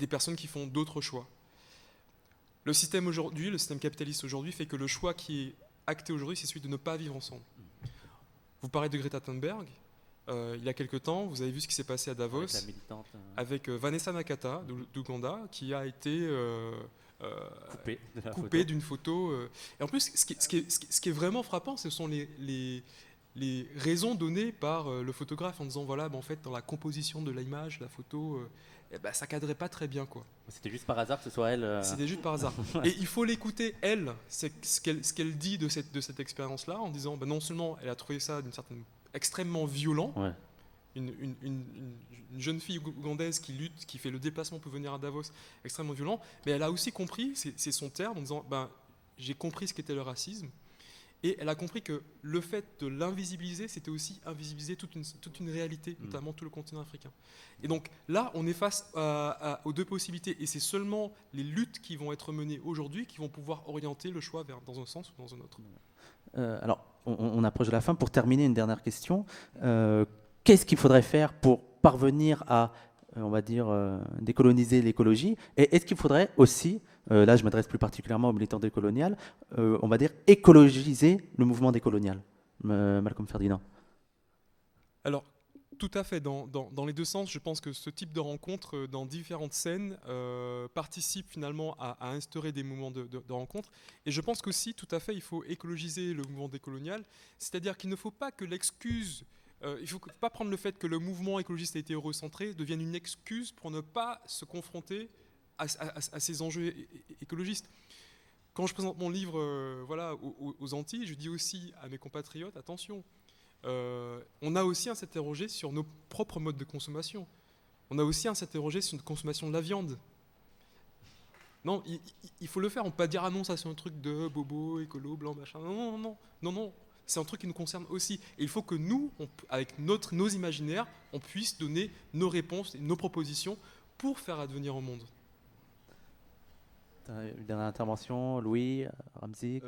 personnes qui font d'autres choix. Le système capitaliste aujourd'hui fait que le choix qui est acté aujourd'hui, c'est celui de ne pas vivre ensemble. Vous parlez de Greta Thunberg. Il y a quelque temps, vous avez vu ce qui s'est passé à Davos avec Vanessa Nakata d'Ouganda, qui a été coupée d'une photo. Et en plus, ce qui est vraiment frappant, ce sont les raisons données par le photographe en disant voilà, en fait, dans la composition de l'image, la photo, ça cadrait pas très bien, quoi. C'était juste par hasard que ce soit elle. C'était juste par hasard. Et il faut l'écouter, elle, c'est ce qu'elle dit de cette expérience-là, en disant non seulement elle a trouvé ça d'une certaine extrêmement violent, ouais. Une jeune fille ougandaise qui lutte, qui fait le déplacement pour venir à Davos, extrêmement violent, mais elle a aussi compris, c'est son terme, en disant j'ai compris ce qu'était le racisme. Et elle a compris que le fait de l'invisibiliser, c'était aussi invisibiliser toute une réalité, notamment tout le continent africain. Et donc là, on est face aux deux possibilités. Et c'est seulement les luttes qui vont être menées aujourd'hui qui vont pouvoir orienter le choix dans un sens ou dans un autre. Alors, on approche de la fin. Pour terminer, une dernière question. Qu'est-ce qu'il faudrait faire pour parvenir à, on va dire, décoloniser l'écologie? Et est-ce qu'il faudrait aussi... là, je m'adresse plus particulièrement aux militants décoloniales, on va dire écologiser le mouvement décolonial. Malcolm Ferdinand. Alors, tout à fait. Dans les deux sens, je pense que ce type de rencontre dans différentes scènes participe finalement à instaurer des moments de rencontre. Et je pense qu'aussi, tout à fait, il faut écologiser le mouvement décolonial. C'est-à-dire qu'il ne faut pas que l'excuse... il ne faut pas prendre le fait que le mouvement écologiste a été eurocentré devienne une excuse pour ne pas se confronter à ces enjeux écologistes. Quand je présente mon livre aux Antilles, je dis aussi à mes compatriotes, attention, on a aussi à s'interroger sur nos propres modes de consommation. On a aussi à s'interroger sur une consommation de la viande. Non, il faut le faire. On ne peut pas dire, ah non, ça c'est un truc de bobo, écolo, blanc, machin. Non. C'est un truc qui nous concerne aussi. Et il faut que nous, avec nos imaginaires, on puisse donner nos réponses et nos propositions pour faire advenir au monde. Une dernière intervention, Louis, Ramzi.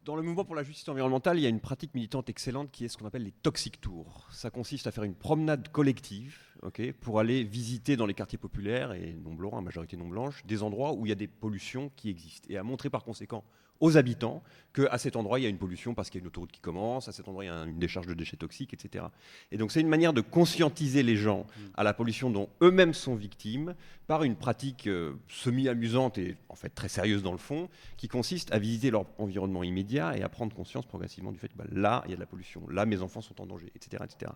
Dans le mouvement pour la justice environnementale, il y a une pratique militante excellente qui est ce qu'on appelle les toxic tours. Ça consiste à faire une promenade collective, pour aller visiter dans les quartiers populaires et non blancs, à majorité non blanche, des endroits où il y a des pollutions qui existent et à montrer par conséquent aux habitants qu'à cet endroit, il y a une pollution parce qu'il y a une autoroute qui commence, à cet endroit, il y a une décharge de déchets toxiques, etc. Et donc, c'est une manière de conscientiser les gens à la pollution dont eux-mêmes sont victimes par une pratique semi-amusante et en fait très sérieuse dans le fond, qui consiste à visiter leur environnement immédiat et à prendre conscience progressivement du fait que là, il y a de la pollution, là, mes enfants sont en danger, etc. etc.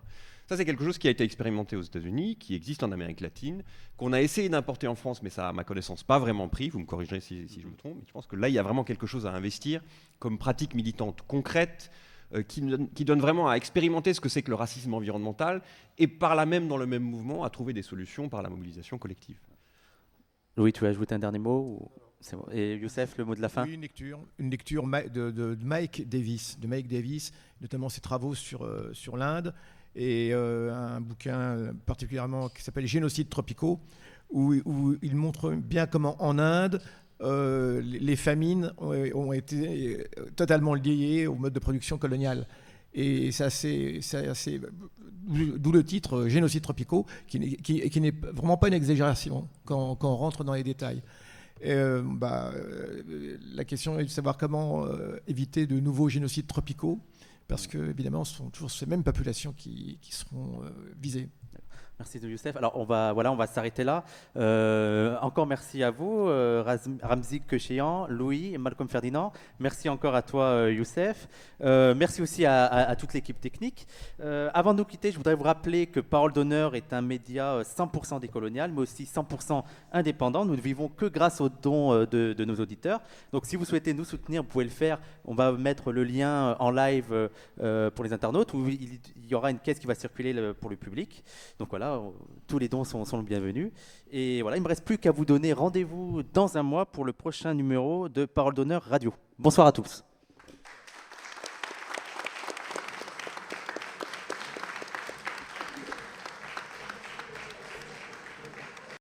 Ça, c'est quelque chose qui a été expérimenté aux États-Unis, qui existe en Amérique latine, qu'on a essayé d'importer en France, mais ça, à ma connaissance, pas vraiment pris. Vous me corrigerez si je me trompe. Mais je pense que là, il y a vraiment quelque chose à investir comme pratique militante concrète qui donne vraiment à expérimenter ce que c'est que le racisme environnemental et par là même, dans le même mouvement, à trouver des solutions par la mobilisation collective. Louis, tu veux ajouter un dernier mot ou... C'est bon. Et Youssef, le mot de la fin? Oui, une lecture de Mike Davis, notamment ses travaux sur l'Inde, et un bouquin particulièrement qui s'appelle Génocides tropicaux, où il montre bien comment en Inde, les famines ont été totalement liées au mode de production colonial. Et c'est assez d'où le titre Génocides tropicaux, qui n'est vraiment pas une exagération quand on rentre dans les détails. La question est de savoir comment éviter de nouveaux génocides tropicaux, parce que évidemment ce sont toujours ces mêmes populations qui seront visées. Merci de Youssef. Alors on va s'arrêter là. Encore merci à vous, Ramzi Kecheyan, Louis et Malcolm Ferdinand. Merci encore à toi, Youssef. Merci aussi à toute l'équipe technique. Avant de nous quitter, je voudrais vous rappeler que Parole d'honneur est un média 100% décolonial, mais aussi 100% indépendant. Nous ne vivons que grâce aux dons de nos auditeurs. Donc si vous souhaitez nous soutenir, vous pouvez le faire. On va mettre le lien en live pour les internautes, où il y aura une caisse qui va circuler pour le public. Donc voilà. Tous les dons sont le bienvenus. Et voilà, il ne me reste plus qu'à vous donner rendez-vous dans un mois pour le prochain numéro de Parole d'honneur Radio. Bonsoir à tous.